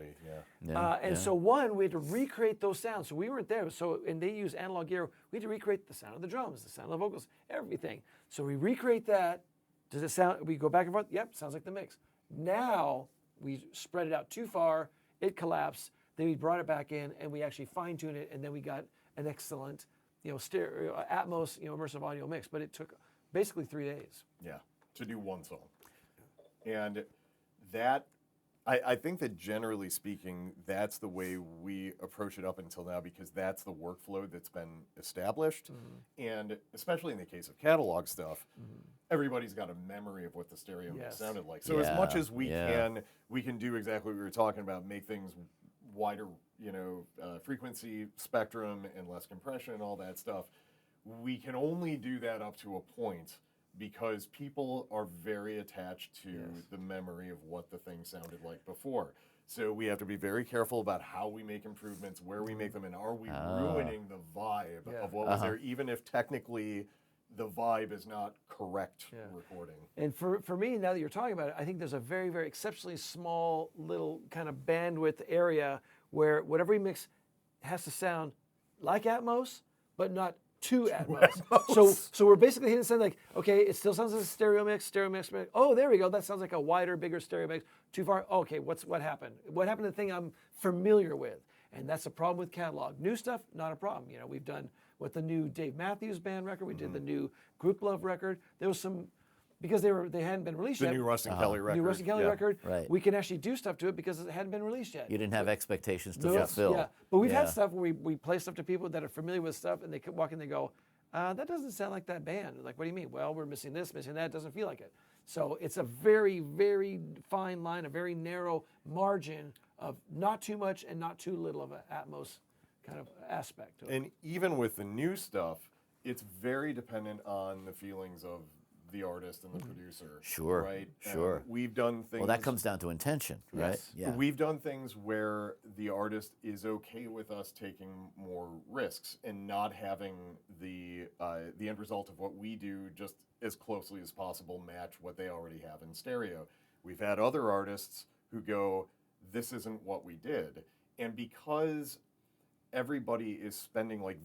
So we had to recreate those sounds. So we weren't there. And they use analog gear. We had to recreate the sound of the drums, the sound of the vocals, everything. So we recreate that. Does it sound? We go back and forth. Yep, sounds like the mix. Now we spread it out too far. It collapsed. Then we brought it back in and we actually fine-tuned it. And then we got an excellent, stereo Atmos, immersive audio mix. But it took basically 3 days. Yeah, to do one song, and that. I think that generally speaking, that's the way we approach it up until now, because that's the workflow that's been established. And especially in the case of catalog stuff, everybody's got a memory of what the stereo mix sounded like. So as much as we can do exactly what we were talking about, make things wider, frequency spectrum and less compression and all that stuff. We can only do that up to a point, because people are very attached to the memory of what the thing sounded like before. So we have to be very careful about how we make improvements, where we make them, and are we ruining the vibe of what was there, even if technically the vibe is not correct recording. And for me, now that you're talking about it, I think there's a very, very exceptionally small little kind of bandwidth area where whatever we mix has to sound like Atmos, but not too Atmos. So we're basically hitting something like, okay, it still sounds like a stereo mix. Oh, there we go. That sounds like a wider, bigger stereo mix. Too far. Okay, what happened? What happened to the thing I'm familiar with? And that's the problem with catalog. New stuff, not a problem. We've done with the new Dave Matthews Band record. We did the new Group Love record. There was some, because they hadn't been released yet. The new Rustin Kelly record. New Rustin Kelly record. Right. We can actually do stuff to it because it hadn't been released yet. You didn't have expectations to fulfill. Yeah, but we've had stuff where we play stuff to people that are familiar with stuff, and they walk in and they go, that doesn't sound like that band. Like, what do you mean? Well, we're missing this, missing that. It doesn't feel like it. So it's a very, very fine line, a very narrow margin of not too much and not too little of an Atmos kind of aspect to it. And even with the new stuff, it's very dependent on the feelings of the artist and the producer. Sure. Right? Sure. And we've done things. Well, that comes down to intention, right? Yes. Yeah. We've done things where the artist is okay with us taking more risks and not having the end result of what we do just as closely as possible match what they already have in stereo. We've had other artists who go, this isn't what we did. And because everybody is spending, like,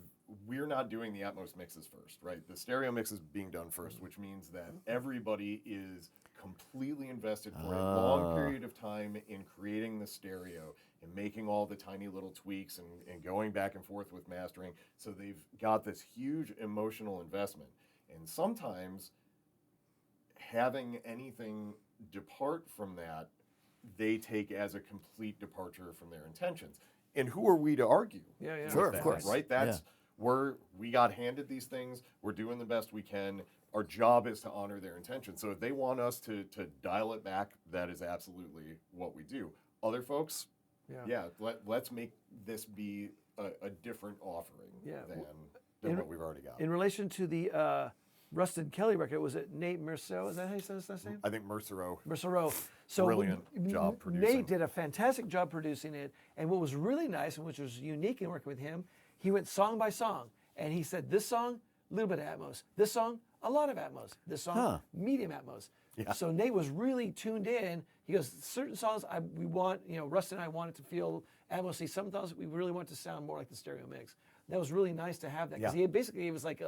we're not doing the Atmos mixes first, right? The stereo mix is being done first, which means that everybody is completely invested for a long period of time in creating the stereo and making all the tiny little tweaks and going back and forth with mastering. So they've got this huge emotional investment. And sometimes having anything depart from that, they take as a complete departure from their intentions. And who are we to argue? Yeah. Sure, of course. Right? That's we got handed these things. We're doing the best we can. Our job is to honor their intentions. So if they want us to dial it back, that is absolutely what we do. Other folks, let's make this be a different offering than what we've already got. In relation to the Rustin Kelly record, was it Nate Merceau? Is that how you say his last name? I think Merceau. So brilliant job producing. Nate did a fantastic job producing it, and what was really nice and which was unique in working with him, he went song by song, and he said, this song, a little bit of Atmos. This song, a lot of Atmos. This song, medium Atmos. Yeah. So Nate was really tuned in. He goes, certain songs we want, Rustin and I wanted to feel Atmos-y. Some songs we really want to sound more like the stereo mix. That was really nice to have that, because he was like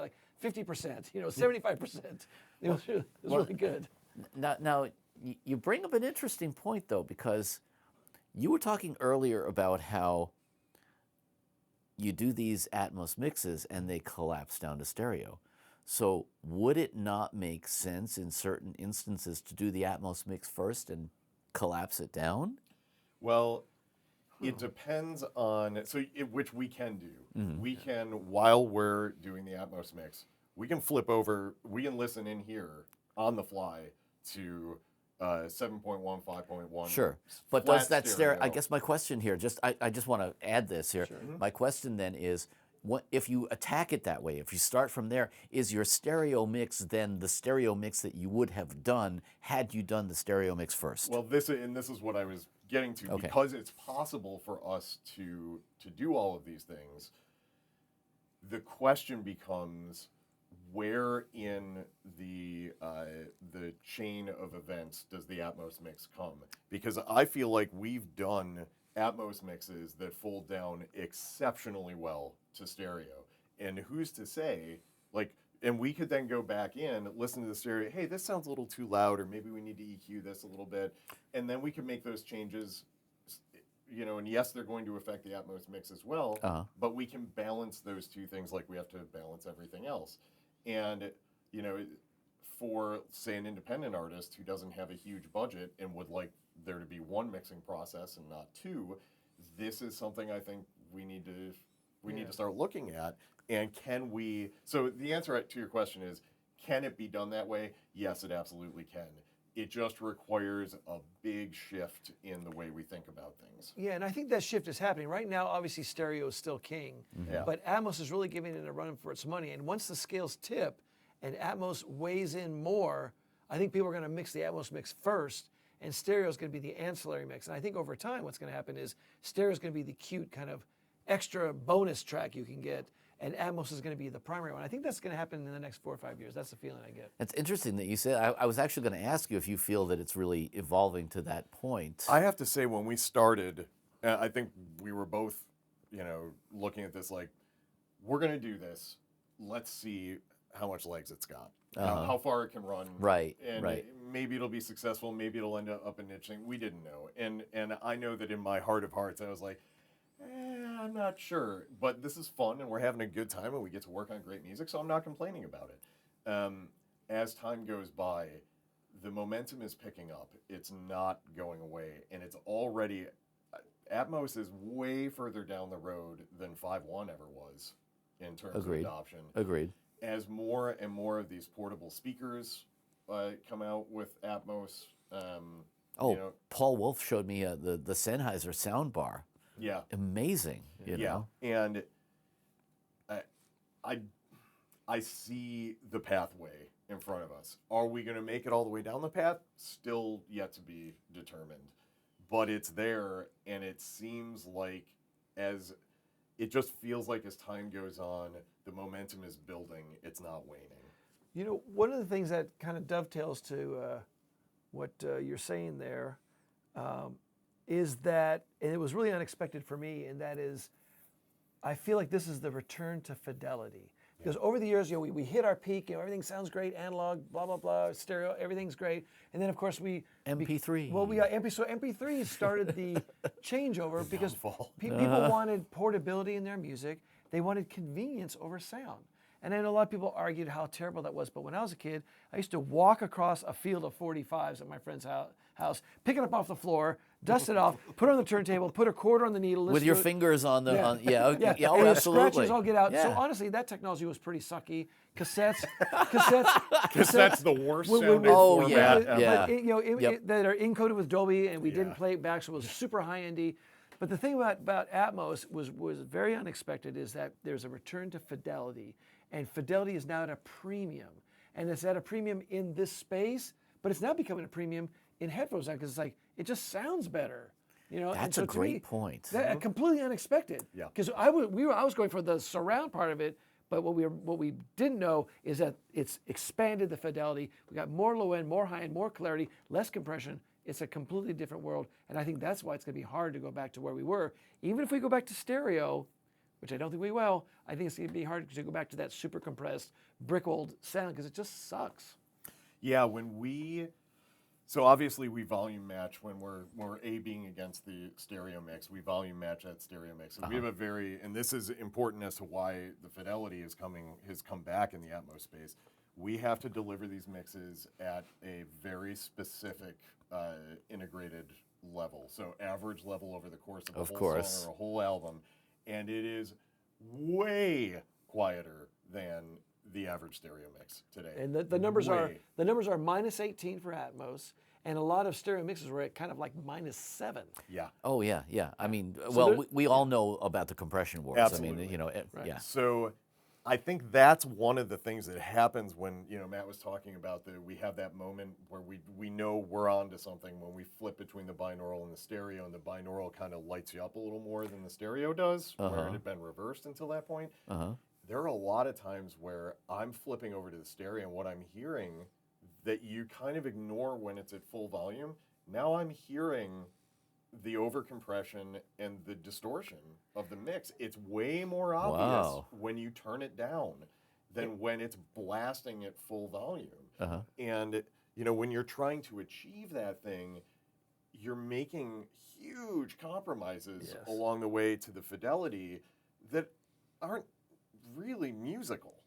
50%, 75%. It was really good. Now, you bring up an interesting point, though, because you were talking earlier about how you do these Atmos mixes and they collapse down to stereo. So would it not make sense in certain instances to do the Atmos mix first and collapse it down? Well, it depends on, which we can do. We can, while we're doing the Atmos mix, we can flip over, we can listen in here on the fly to 7.1, 5.1. Sure, but does that stereo? I guess my question here, I just want to add this here. Sure. My question then is, if you attack it that way, if you start from there, is your stereo mix then the stereo mix that you would have done had you done the stereo mix first? Well, this is what I was getting to, because it's possible for us to do all of these things. The question becomes, where in the chain of events does the Atmos mix come? Because I feel like we've done Atmos mixes that fold down exceptionally well to stereo. And who's to say, and we could then go back in, listen to the stereo, hey, this sounds a little too loud, or maybe we need to EQ this a little bit. And then we can make those changes, and yes, they're going to affect the Atmos mix as well, but we can balance those two things like we have to balance everything else. And, for, say, an independent artist who doesn't have a huge budget and would like there to be one mixing process and not two, this is something I think we need to start looking at. And can we, so the answer to your question is, can it be done that way? Yes, it absolutely can. It just requires a big shift in the way we think about things. Yeah, and I think that shift is happening. Right now, obviously, stereo is still king, but Atmos is really giving it a run for its money. And once the scales tip and Atmos weighs in more, I think people are going to mix the Atmos mix first, and stereo is going to be the ancillary mix. And I think over time, what's going to happen is stereo is going to be the cute kind of extra bonus track you can get, and Atmos is going to be the primary one. I think that's going to happen in the next 4 or 5 years. That's the feeling I get. It's interesting that you said, I was actually going to ask you if you feel that it's really evolving to that point. I have to say, when we started, I think we were both, looking at this like, we're going to do this. Let's see how much legs it's got, how far it can run. Right, and right. Maybe it'll be successful. Maybe it'll end up a niche thing. We didn't know. And I know that in my heart of hearts, I was like, I'm not sure, but this is fun and we're having a good time and we get to work on great music, so I'm not complaining about it. As time goes by, the momentum is picking up. It's not going away, and it's already, Atmos is way further down the road than 5.1 ever was in terms of adoption. Agreed. As more and more of these portable speakers come out with Atmos. Paul Wolf showed me the Sennheiser soundbar. Yeah. Amazing, you know? And I see the pathway in front of us. Are we going to make it all the way down the path? Still yet to be determined. But it's there, and it seems like it just feels like as time goes on, the momentum is building. It's not waning. One of the things that kind of dovetails to what you're saying there is that, and it was really unexpected for me, and that is, I feel like this is the return to fidelity. Because over the years, we hit our peak, everything sounds great, analog, blah, blah, blah, stereo, everything's great. And then, of course, MP3. We got MP3 started the changeover because people wanted portability in their music. They wanted convenience over sound. And I know a lot of people argued how terrible that was, but when I was a kid, I used to walk across a field of 45s at my friend's house, pick it up off the floor, dust it off, put it on the turntable, put a quarter on the needle. With your fingers on the, and absolutely. Scratches all get out. Yeah. So honestly, that technology was pretty sucky. Cassettes. Cassettes the worst sounding format ever. That are encoded with Dolby, and we didn't play it back, so it was super high-endy. But the thing about Atmos was very unexpected is that there's a return to fidelity. And fidelity is now at a premium. And it's at a premium in this space, but it's now becoming a premium in headphones now because it's like, it just sounds better. That's a great point. Completely unexpected. Yeah. Because I was going for the surround part of it, but what we didn't know is that it's expanded the fidelity. We got more low end, more high end, more clarity, less compression. It's a completely different world. And I think that's why it's going to be hard to go back to where we were. Even if we go back to stereo, which I don't think we will, I think it's going to be hard to go back to that super compressed, brick-old sound because it just sucks. Yeah, when we So obviously we volume match when we're A being against the stereo mix. We volume match that stereo mix, and we have a and this is important as to why the fidelity has come back in the Atmos space. We have to deliver these mixes at a very specific integrated level, so average level over the course of a whole song or a whole album, and it is way quieter than the average stereo mix today. And the numbers are -18 for Atmos, and a lot of stereo mixes were at kind of like -7. Yeah. Oh yeah, yeah. I mean, well, we all know about the compression wars. Absolutely. I mean, you know, yeah. So I think that's one of the things that happens when, you know, Matt was talking about we have that moment where we know we're on to something when we flip between the binaural and the stereo, and the binaural kind of lights you up a little more than the stereo does, where it had been reversed until that point. There are a lot of times where I'm flipping over to the stereo, and what I'm hearing that you kind of ignore when it's at full volume, now I'm hearing the overcompression and the distortion of the mix. It's way more obvious when you turn it down than when it's blasting at full volume. And, you know, when you're trying to achieve that thing, you're making huge compromises along the way to the fidelity that aren't really musical.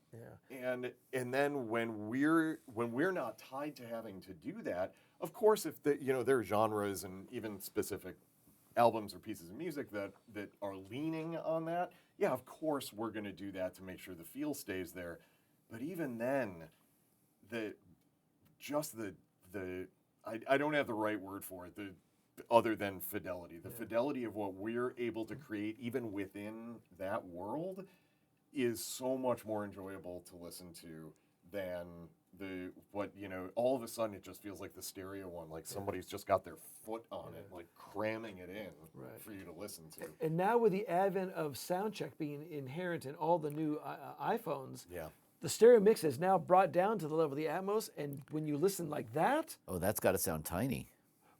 And then when we're not tied to having to do that, of course, if there are genres and even specific albums or pieces of music that are leaning on that, yeah, of course we're going to do that to make sure the feel stays there. But even then, I don't have the right word for it, other than fidelity. The fidelity of what we're able to create even within that world is so much more enjoyable to listen to than all of a sudden it just feels like the stereo one, like somebody's just got their foot on it, like cramming it in for you to listen to. And now with the advent of soundcheck being inherent in all the new iPhones, the stereo mix is now brought down to the level of the Atmos, and when you listen like that, that's got to sound tiny.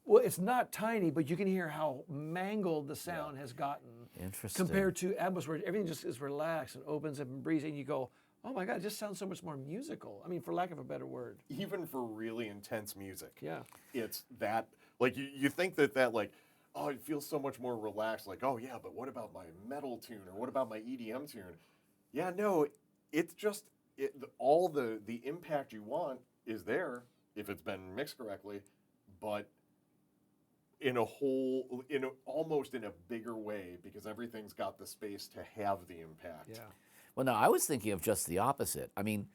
Well, it's not tiny, but you can hear how mangled the sound has gotten. Interesting. Compared to Atmos, where everything just is relaxed and opens up and breezy, and you go, oh my God, it just sounds so much more musical. I mean, for lack of a better word. Even for really intense music. Yeah. It's that, like, you think that like, oh, it feels so much more relaxed. Like, oh yeah, but what about my metal tune, or what about my EDM tune? Yeah, no, it's just, all the impact you want is there if it's been mixed correctly, but almost in a bigger way, because everything's got the space to have the impact. Yeah. Well, no, I was thinking of just the opposite. I mean,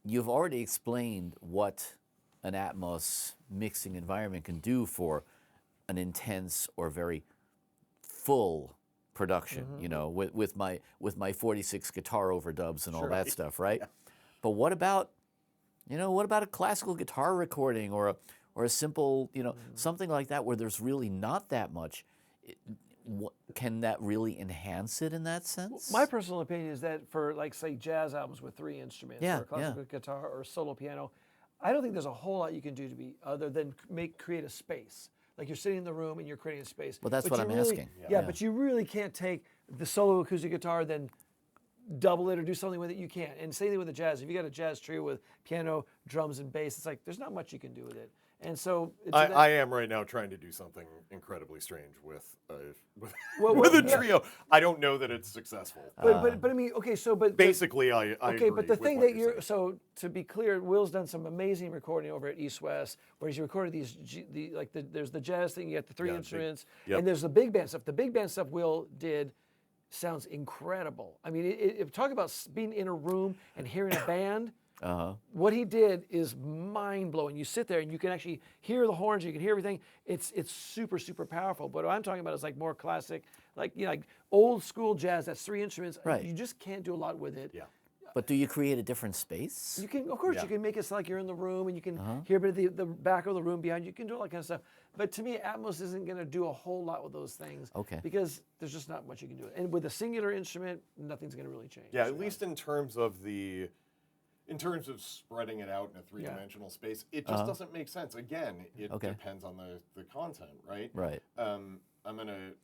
you've already explained what an Atmos mixing environment can do for an intense or very full production, you know, with my 46 guitar overdubs and all that stuff, right? Yeah. But what about a classical guitar recording or a simple, something like that where there's really not that much? Can that really enhance it in that sense? My personal opinion is that for, like, say, jazz albums with 3 instruments, or classical guitar or solo piano, I don't think there's a whole lot you can do other than create a space. Like, you're sitting in the room and you're creating a space. Well, that's what I'm asking. Yeah, but you really can't take the solo acoustic guitar, then double it or do something with it. You can't. And same thing with the jazz. If you got a jazz trio with piano, drums, and bass, it's like there's not much you can do with it. And so I am right now trying to do something incredibly strange with a trio. I don't know that it's successful. But I mean, okay, so basically I agree but the with thing what that you're so to be clear, Will's done some amazing recording over at East West, where he's recorded there's the jazz thing, you got the 3 instruments, and there's the big band stuff. The big band stuff Will did sounds incredible. I mean, talk about being in a room and hearing a band. What he did is mind-blowing. You sit there and you can actually hear the horns, you can hear everything. It's super, super powerful. But what I'm talking about is like more classic, like old school jazz. That's 3 instruments. Right. You just can't do a lot with it. Yeah. But do you create a different space? You can, of course, you can make it sound like you're in the room, and you can hear a bit of the back of the room behind you. You can do all that kind of stuff. But to me, Atmos isn't going to do a whole lot with those things. Okay. Because there's just not much you can do. And with a singular instrument, nothing's going to really change. Yeah, at least in terms of spreading it out in a 3-dimensional space, it just doesn't make sense. Again, it depends on the content, right? Right. I'm gonna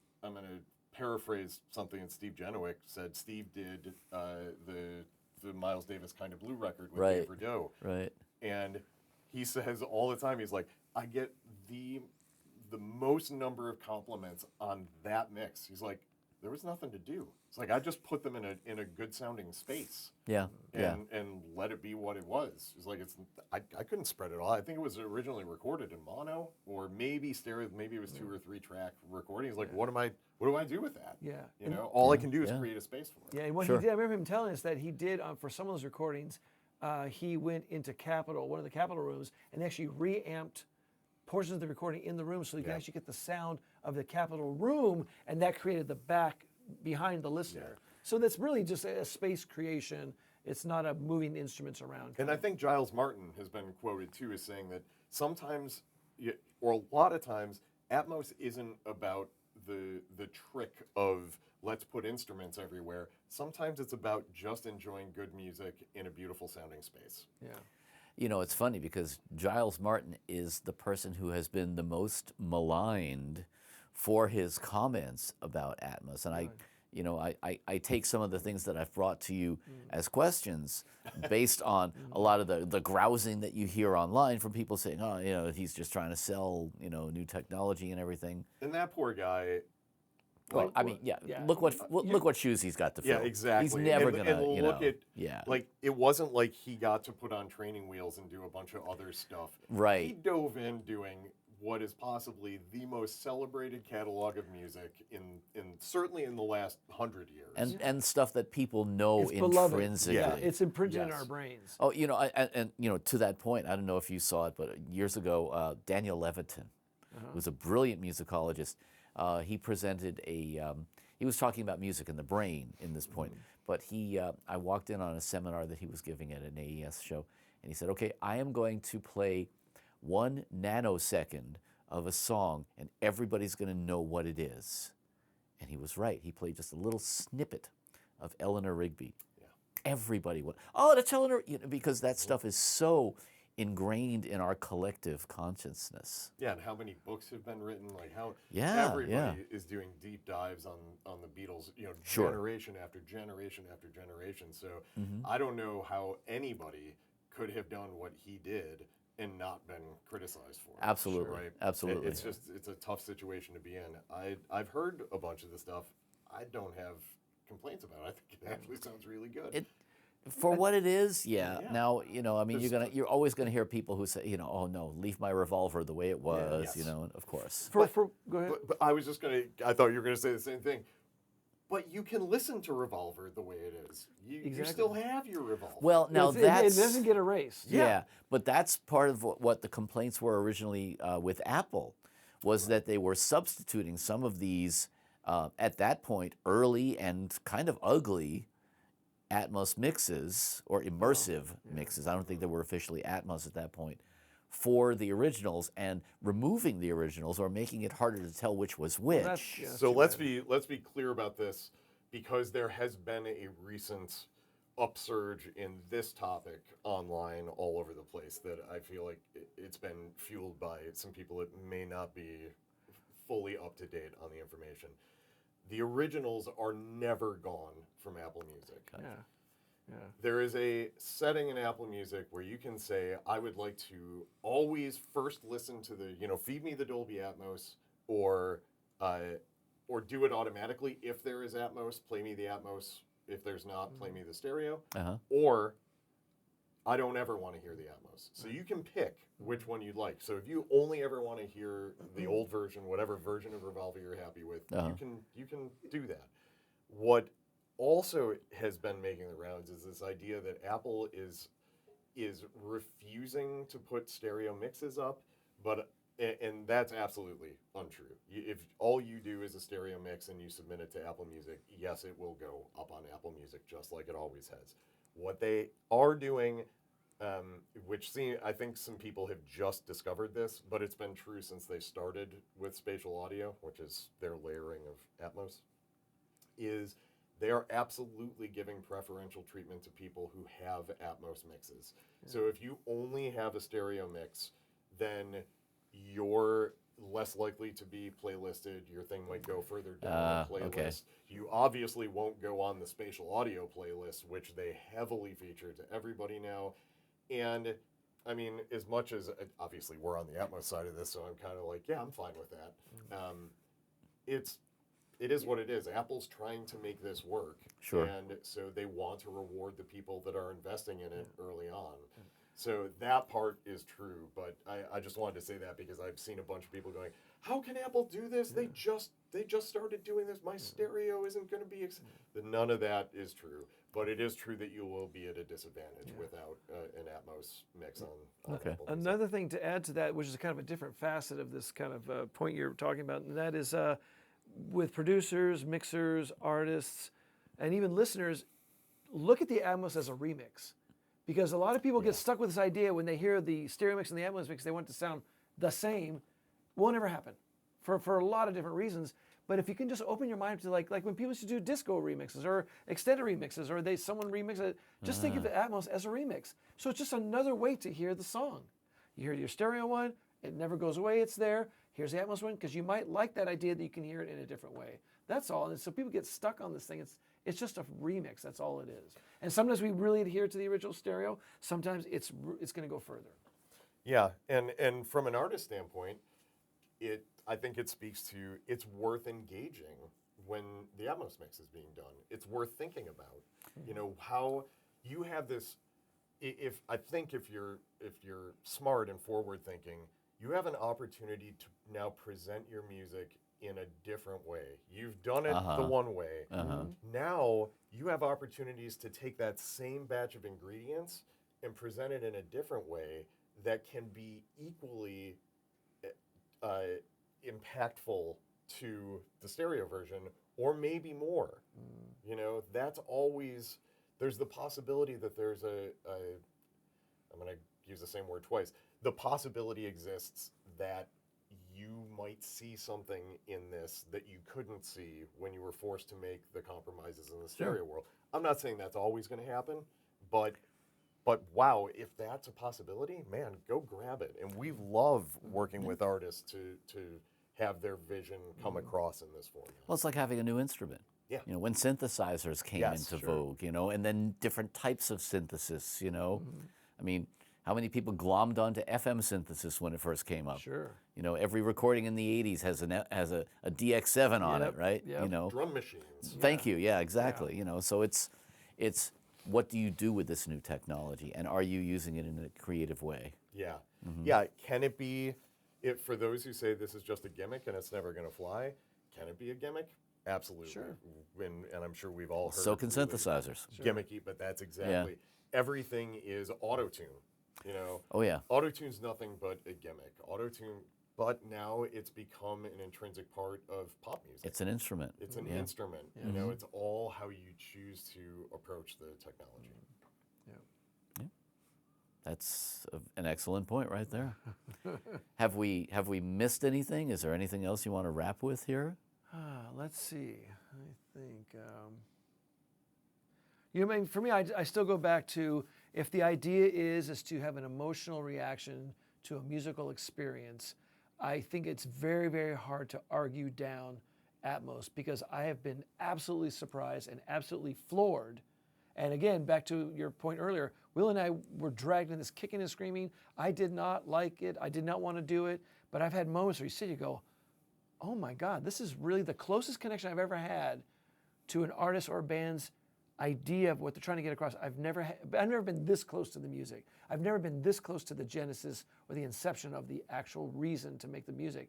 paraphrase something that Steve Genowick said. Steve did the Miles Davis Kind of Blue record with Dave Rideau. Right. And he says all the time, he's like, I get the most number of compliments on that mix. He's like, there was nothing to do. It's like I just put them in a good sounding space. Yeah. And let it be what it was. It's like I couldn't spread it all. I think it was originally recorded in mono or maybe stereo. Maybe it was 2 or 3 track recording. He's like, what do I do with that? Yeah. You know, all I can do is create a space for it. Yeah. And what he did, I remember him telling us that he did for some of those recordings. He went into one of the Capitol rooms, and actually reamped portions of the recording in the room so you can actually get the sound of the Capitol room, and that created the back behind the listener. Yeah. So that's really just a space creation. It's not a moving instruments around. And I think Giles Martin has been quoted too as saying that sometimes, or a lot of times, Atmos isn't about the trick of let's put instruments everywhere. Sometimes it's about just enjoying good music in a beautiful sounding space. Yeah. You know, it's funny because Giles Martin is the person who has been the most maligned for his comments about Atmos. And I take some of the things that I've brought to you as questions based on a lot of the grousing that you hear online from people saying, oh, you know, he's just trying to sell, you know, new technology and everything. And that poor guy. Well, I mean, look what shoes he's got to fill. Yeah, exactly. He's never gonna, and you look know, at, like, it wasn't like he got to put on training wheels and do a bunch of other stuff. Right. He dove in doing what is possibly the most celebrated catalog of music in certainly in the last 100 years. And stuff that people know it's intrinsically. Yeah, it's imprinted in our brains. Oh, you know, and you know, to that point, I don't know if you saw it, but years ago, Daniel Levitin was a brilliant musicologist. He presented he was talking about music and the brain in this point, but I walked in on a seminar that he was giving at an AES show, and he said, okay, I am going to play 1 nanosecond of a song, and everybody's going to know what it is. And he was right. He played just a little snippet of Eleanor Rigby. Yeah. Everybody went, oh, that's Eleanor, you know, because that stuff is so ingrained in our collective consciousness. Yeah, and how many books have been written, like how everybody is doing deep dives on the Beatles, you know, generation after generation after generation. So I don't know how anybody could have done what he did and not been criticized for it. Absolutely, right? Absolutely. It's a tough situation to be in. I've heard a bunch of the stuff. I don't have complaints about it. I think it actually sounds really good. For what it is, yeah. Now, you know, I mean, you're always gonna hear people who say, you know, oh no, leave my revolver the way it was, you know, of course. Go ahead. But I was just I thought you were gonna say the same thing. But you can listen to Revolver the way it is. You still have your Revolver. Well, now it doesn't get erased. Yeah, but that's part of what the complaints were originally with Apple, was that they were substituting some of these, at that point, early and kind of ugly Atmos mixes, or immersive mixes. I don't think they were officially Atmos at that point, for the originals, and removing the originals or making it harder to tell which was which. So let's be clear about this, because there has been a recent upsurge in this topic online all over the place that I feel like it's been fueled by some people that may not be fully up to date on the information. The originals are never gone from Apple Music. Yeah. There is a setting in Apple Music where you can say, I would like to always first listen to feed me the Dolby Atmos, or do it automatically. If there is Atmos, play me the Atmos. If there's not, play me the stereo. Or I don't ever want to hear the Atmos. So you can pick which one you'd like. So if you only ever want to hear the old version, whatever version of Revolver you're happy with, you can do that. What also has been making the rounds is this idea that Apple is refusing to put stereo mixes up, and that's absolutely untrue. If all you do is a stereo mix and you submit it to Apple Music, yes, it will go up on Apple Music just like it always has. What they are doing, I think some people have just discovered this, but it's been true since they started with spatial audio, which is their layering of Atmos, is they are absolutely giving preferential treatment to people who have Atmos mixes. Yeah. So if you only have a stereo mix, then you're less likely to be playlisted. Your thing might go further down the playlist. Okay. You obviously won't go on the spatial audio playlist, which they heavily feature to everybody now. And I mean, as much as obviously we're on the Atmos side of this, so I'm kind of like, yeah, I'm fine with that. It is what it is. Apple's trying to make this work, and so they want to reward the people that are investing in it early on. So that part is true, but I just wanted to say that because I've seen a bunch of people going, how can Apple do this? They just started doing this. My stereo isn't going to be... None of that is true, but it is true that you will be at a disadvantage without an Atmos mix on Apple Music. Another thing to add to that, which is kind of a different facet of this kind of point you're talking about, and that is with producers, mixers, artists, and even listeners, look at the Atmos as a remix. Because a lot of people get stuck with this idea when they hear the stereo mix and the Atmos mix, they want it to sound the same. Won't ever happen for a lot of different reasons. But if you can just open your mind to like when people used to do disco remixes or extended remixes, or someone remix it, just think of the Atmos as a remix. So it's just another way to hear the song. You hear your stereo one, it never goes away, it's there. Here's the Atmos one, because you might like that idea that you can hear it in a different way. That's all. And so people get stuck on this thing. It's just a remix. That's all it is. And sometimes we really adhere to the original stereo. Sometimes it's going to go further. Yeah, and from an artist standpoint, I think it speaks to it's worth engaging when the Atmos mix is being done. It's worth thinking about. You know how you have this. If you're smart and forward thinking, you have an opportunity to now present your music in a different way. You've done it the one way. Now you have opportunities to take that same batch of ingredients and present it in a different way that can be equally impactful to the stereo version, or maybe more. You know, that's always, there's the possibility that there's I'm going to use the same word twice. The possibility exists that you might see something in this that you couldn't see when you were forced to make the compromises in the stereo world. I'm not saying that's always going to happen, but wow, if that's a possibility, man, go grab it. And we love working with artists to have their vision come across in this form. Well, it's like having a new instrument. Yeah. You know, when synthesizers came into vogue, you know, and then different types of synthesis, you know. I mean, how many people glommed onto FM synthesis when it first came up? Sure. You know, every recording in the 80s has a DX7 on it, right? Yep. You know. Drum machines. Thank you. Yeah, exactly. You know, so it's what do you do with this new technology, and are you using it in a creative way? Yeah. Yeah, can it be, for those who say this is just a gimmick and it's never going to fly, can it be a gimmick? Absolutely. Sure. And I'm sure we've all heard. So can synthesizers. Gimmicky, but that's exactly. Everything is auto-tune. You know, auto-tune's nothing but a gimmick. Auto-tune, but now it's become an intrinsic part of pop music. It's an instrument. It's an instrument. You know, it's all how you choose to approach the technology. That's an excellent point right there. Have we missed anything? Is there anything else you want to wrap with here? Let's see. I think. You know, I mean, for me, I still go back to, if the idea is to have an emotional reaction to a musical experience, I think it's very, very hard to argue down Atmos, because I have been absolutely surprised and absolutely floored. And again, back to your point earlier, Will and I were dragged in this kicking and screaming. I did not like it. I did not want to do it. But I've had moments where you sit, you go, oh my God, this is really the closest connection I've ever had to an artist or band's idea of what they're trying to get across. I've never been this close to the music. I've never been this close to the genesis or the inception of the actual reason to make the music.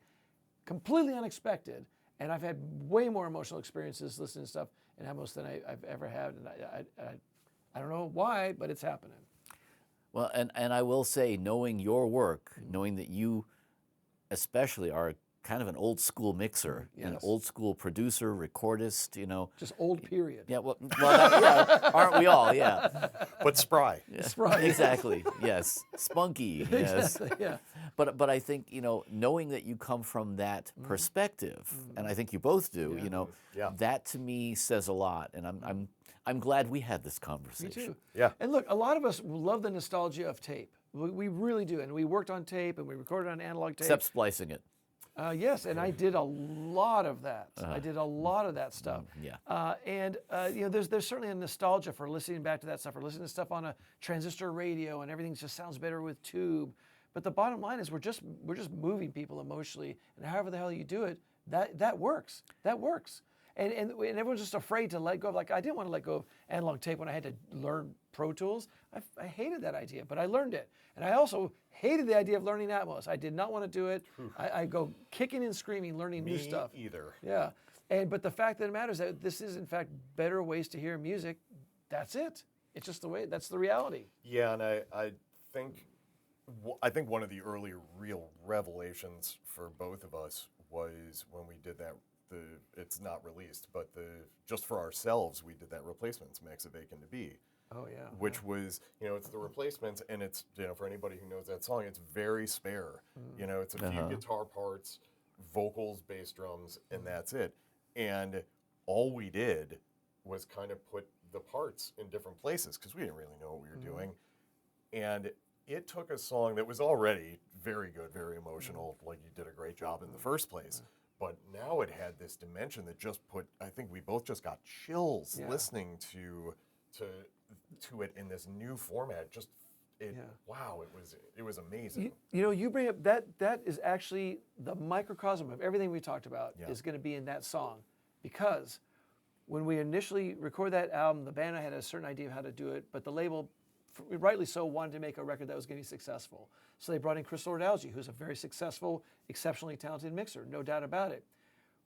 Completely unexpected, and I've had way more emotional experiences listening to stuff in Atmos than I've ever had, and I don't know why, but it's happening. Well, and I will say, knowing your work, knowing that you especially are kind of an old school mixer, an old school producer, recordist, you know. Just old period. Yeah, aren't we all? Yeah. But spry. Yeah. Spry. Exactly. Yes. Spunky. Yes. Exactly, yeah. But I think, you know, knowing that you come from that perspective, and I think you both do, you know, that to me says a lot, and I'm glad we had this conversation. Me too. Yeah. And look, a lot of us love the nostalgia of tape. We really do, and we worked on tape and we recorded on analog tape. Except splicing it. Yes, and I did a lot of that. I did a lot of that stuff. And there's certainly a nostalgia for listening back to that stuff, or listening to stuff on a transistor radio, and everything just sounds better with tube. But the bottom line is we're just moving people emotionally, and however the hell you do it, that works. That works. And everyone's just afraid to let go of, like, I didn't want to let go of analog tape when I had to learn Pro Tools. I hated that idea, but I learned it. And I also hated the idea of learning Atmos. I did not want to do it. I go kicking and screaming learning new stuff. Me either. Yeah. But the fact that it matters that this is, in fact, better ways to hear music. That's it. It's just the way, that's the reality. Yeah, and I think one of the early real revelations for both of us was when we did that. It's not released, but just for ourselves, we did that Replacements mix of Aching to Be. Oh yeah. Which was, it's the Replacements, and it's, for anybody who knows that song, it's very spare. It's a few guitar parts, vocals, bass drums, and that's it. And all we did was kind of put the parts in different places because we didn't really know what we were doing. And it took a song that was already very good, very emotional, like you did a great job in the first place. But now it had this dimension that just I think we both just got chills listening to it in this new format. Wow, it was amazing. You bring up that is actually the microcosm of everything we talked about is going to be in that song, because when we initially recorded that album, the band had a certain idea of how to do it, but the label, rightly so, wanted to make a record that was going to be successful. So they brought in Chris Lord-Alge, who's a very successful, exceptionally talented mixer, no doubt about it.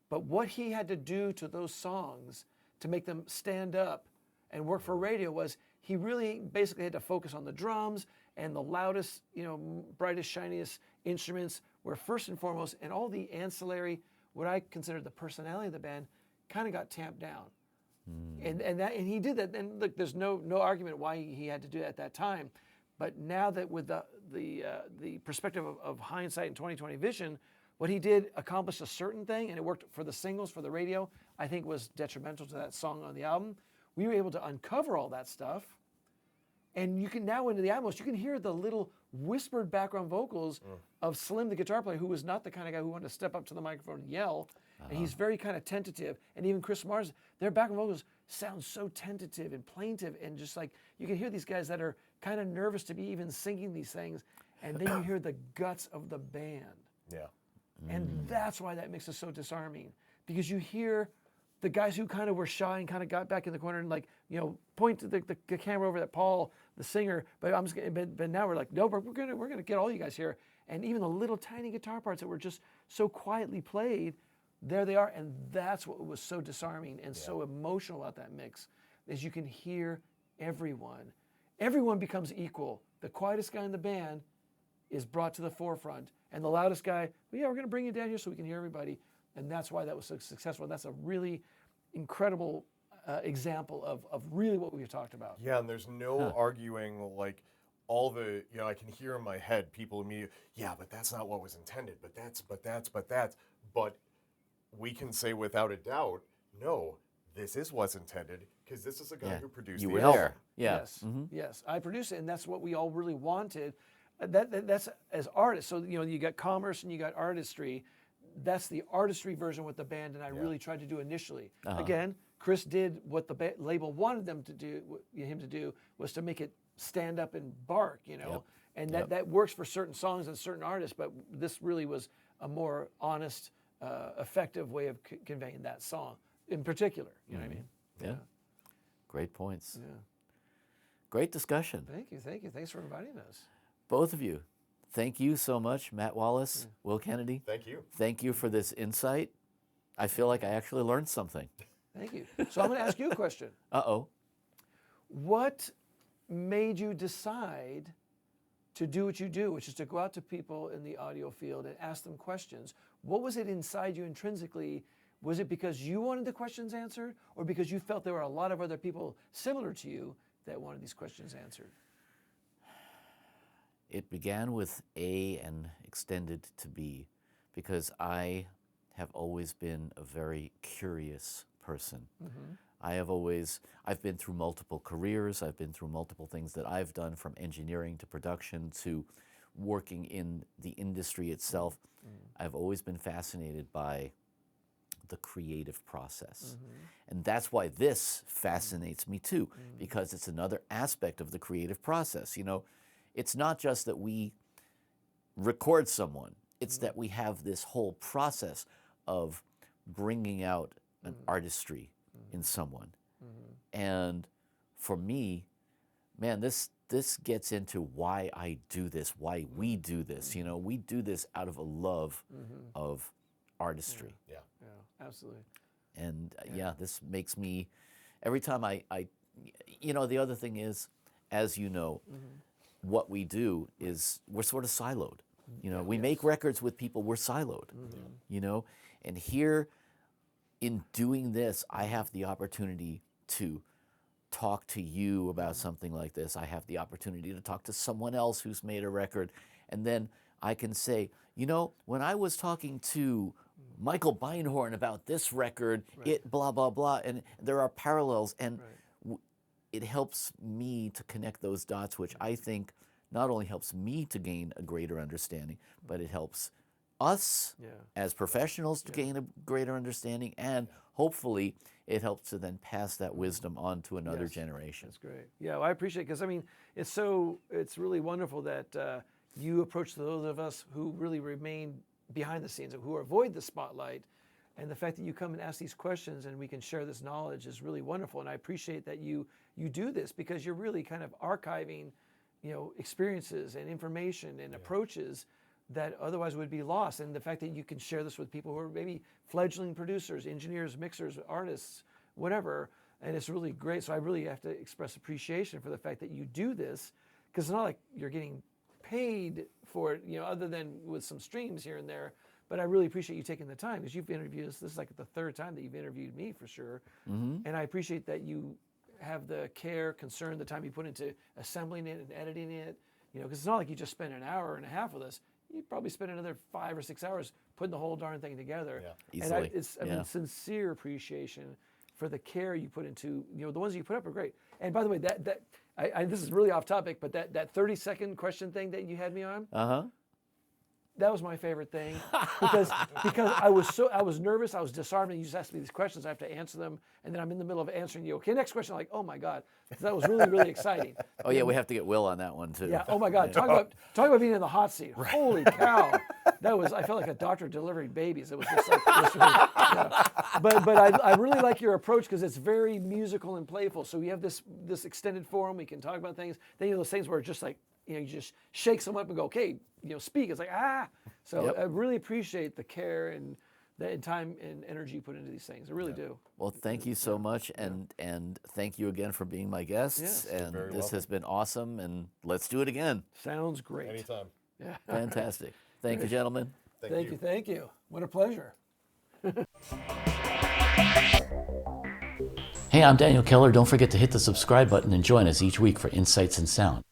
But what he had to do to those songs to make them stand up and work for radio was he really basically had to focus on the drums, and the loudest, brightest, shiniest instruments were first and foremost, and all the ancillary, what I consider the personality of the band, kind of got tamped down. And he did that. And look, there's no argument why he had to do it at that time. But now that with the perspective of hindsight and 2020 vision, what he did accomplished a certain thing, and it worked for the singles, for the radio, I think was detrimental to that song on the album. We were able to uncover all that stuff. And you can now, into the Atmos, you can hear the little whispered background vocals of Slim, the guitar player, who was not the kind of guy who wanted to step up to the microphone and yell. And he's very kind of tentative. And even Chris Mars, their background vocals sound so tentative and plaintive, and just like, you can hear these guys that are kind of nervous to be even singing these things. And then you hear the guts of the band. Yeah. And that's why that mix is so disarming, because you hear the guys who kind of were shy and kind of got back in the corner and, like, point to the camera over at Paul, the singer. But but now we're like, no, we're gonna get all you guys here. And even the little tiny guitar parts that were just so quietly played, there they are. And that's what was so disarming and so emotional about that mix, is you can hear everyone. Everyone becomes equal. The quietest guy in the band is brought to the forefront, and the loudest guy, we're going to bring you down here so we can hear everybody. And that's why that was so successful. And that's a really incredible example of really what we've talked about. Yeah, and there's no arguing, like, all the, I can hear in my head people immediately, but that's not what was intended, but that's. But we can say without a doubt, no, this is what's intended, because this is a guy who produced the album. There. Yeah. Yes, yes, I produced it, and that's what we all really wanted. That's as artists. So you got commerce and you got artistry. That's the artistry version with the band, and I really tried to do initially. Again, Chris did what the label wanted him to do was to make it stand up and bark, and that works for certain songs and certain artists. But this really was a more honest, effective way of conveying that song in particular. You know what I mean? Yeah. Great points. Yeah. Great discussion. Thank you. Thanks for inviting us. Both of you, thank you so much, Matt Wallace, Will Kennedy. Thank you. Thank you for this insight. I feel like I actually learned something. Thank you. So I'm going to ask you a question. Uh-oh. What made you decide to do what you do, which is to go out to people in the audio field and ask them questions? What was it inside you intrinsically? Was it because you wanted the questions answered, or because you felt there were a lot of other people similar to you that wanted these questions answered? It began with A and extended to B, because I have always been a very curious person. I've been through multiple careers. I've been through multiple things that I've done, from engineering to production to working in the industry itself, I've always been fascinated by the creative process. And that's why this fascinates me too, because it's another aspect of the creative process. You know, it's not just that we record someone, it's that we have this whole process of bringing out an artistry in someone. And for me, man, this gets into why I do this, why we do this. You know, we do this out of a love of artistry. Yeah, absolutely. And this makes me, every time I, you know, the other thing is, as you know, what we do is we're sort of siloed. You know, we make records with people, we're siloed, you know, and here in doing this, I have the opportunity to talk to you about something like this. I have the opportunity to talk to someone else who's made a record, and then I can say, you know, when I was talking to Michael Beinhorn about this record, it blah, blah, blah, and there are parallels, and it helps me to connect those dots, which I think not only helps me to gain a greater understanding, but it helps us as professionals to gain a greater understanding, and hopefully it helps to then pass that wisdom on to another generation. That's great. Yeah, well, I appreciate it, because I mean, it's really wonderful that you approach those of us who really remain behind the scenes, who avoid the spotlight, and the fact that you come and ask these questions and we can share this knowledge is really wonderful. And I appreciate that you do this, because you're really kind of archiving, you know, experiences and information and approaches that otherwise would be lost. And the fact that you can share this with people who are maybe fledgling producers, engineers, mixers, artists, whatever, and it's really great. So I really have to express appreciation for the fact that you do this, because it's not like you're getting paid for it, you know, other than with some streams here and there. But I really appreciate you taking the time, because you've interviewed us. This is like the third time that you've interviewed me, for sure. And I appreciate that you have the care, concern, the time you put into assembling it and editing it, you know, because it's not like you just spend an hour and a half with us. You probably spend another 5 or 6 hours putting the whole darn thing together. Easily. And I mean, sincere appreciation for the care you put into, you know, the ones you put up are great. And by the way, this is really off topic, but that 30-second question thing that you had me on, that was my favorite thing, because I was nervous, I was disarmed, and you just asked me these questions, I have to answer them, and then I'm in the middle of answering you. Okay, next question. I'm like, oh my God, that was really, really exciting. Oh yeah, we have to get Will on that one too. Yeah. Oh my God, talk about being in the hot seat. Holy cow, I felt like a doctor delivering babies. It was just like, But I really like your approach, because it's very musical and playful. So we have this extended forum, we can talk about things. Then you know those things where it's just like, you know, you just shake someone up and go, okay, you know, speak. It's like, So I really appreciate the care and the time and energy you put into these things. I really do. Well, thank you so much, and thank you again for being my guests. Yes. And this has been awesome, and let's do it again. Sounds great. Anytime. Yeah. Fantastic. Thank you, gentlemen. Thank you. What a pleasure. Hey, I'm Daniel Keller. Don't forget to hit the subscribe button and join us each week for Insights in Sound.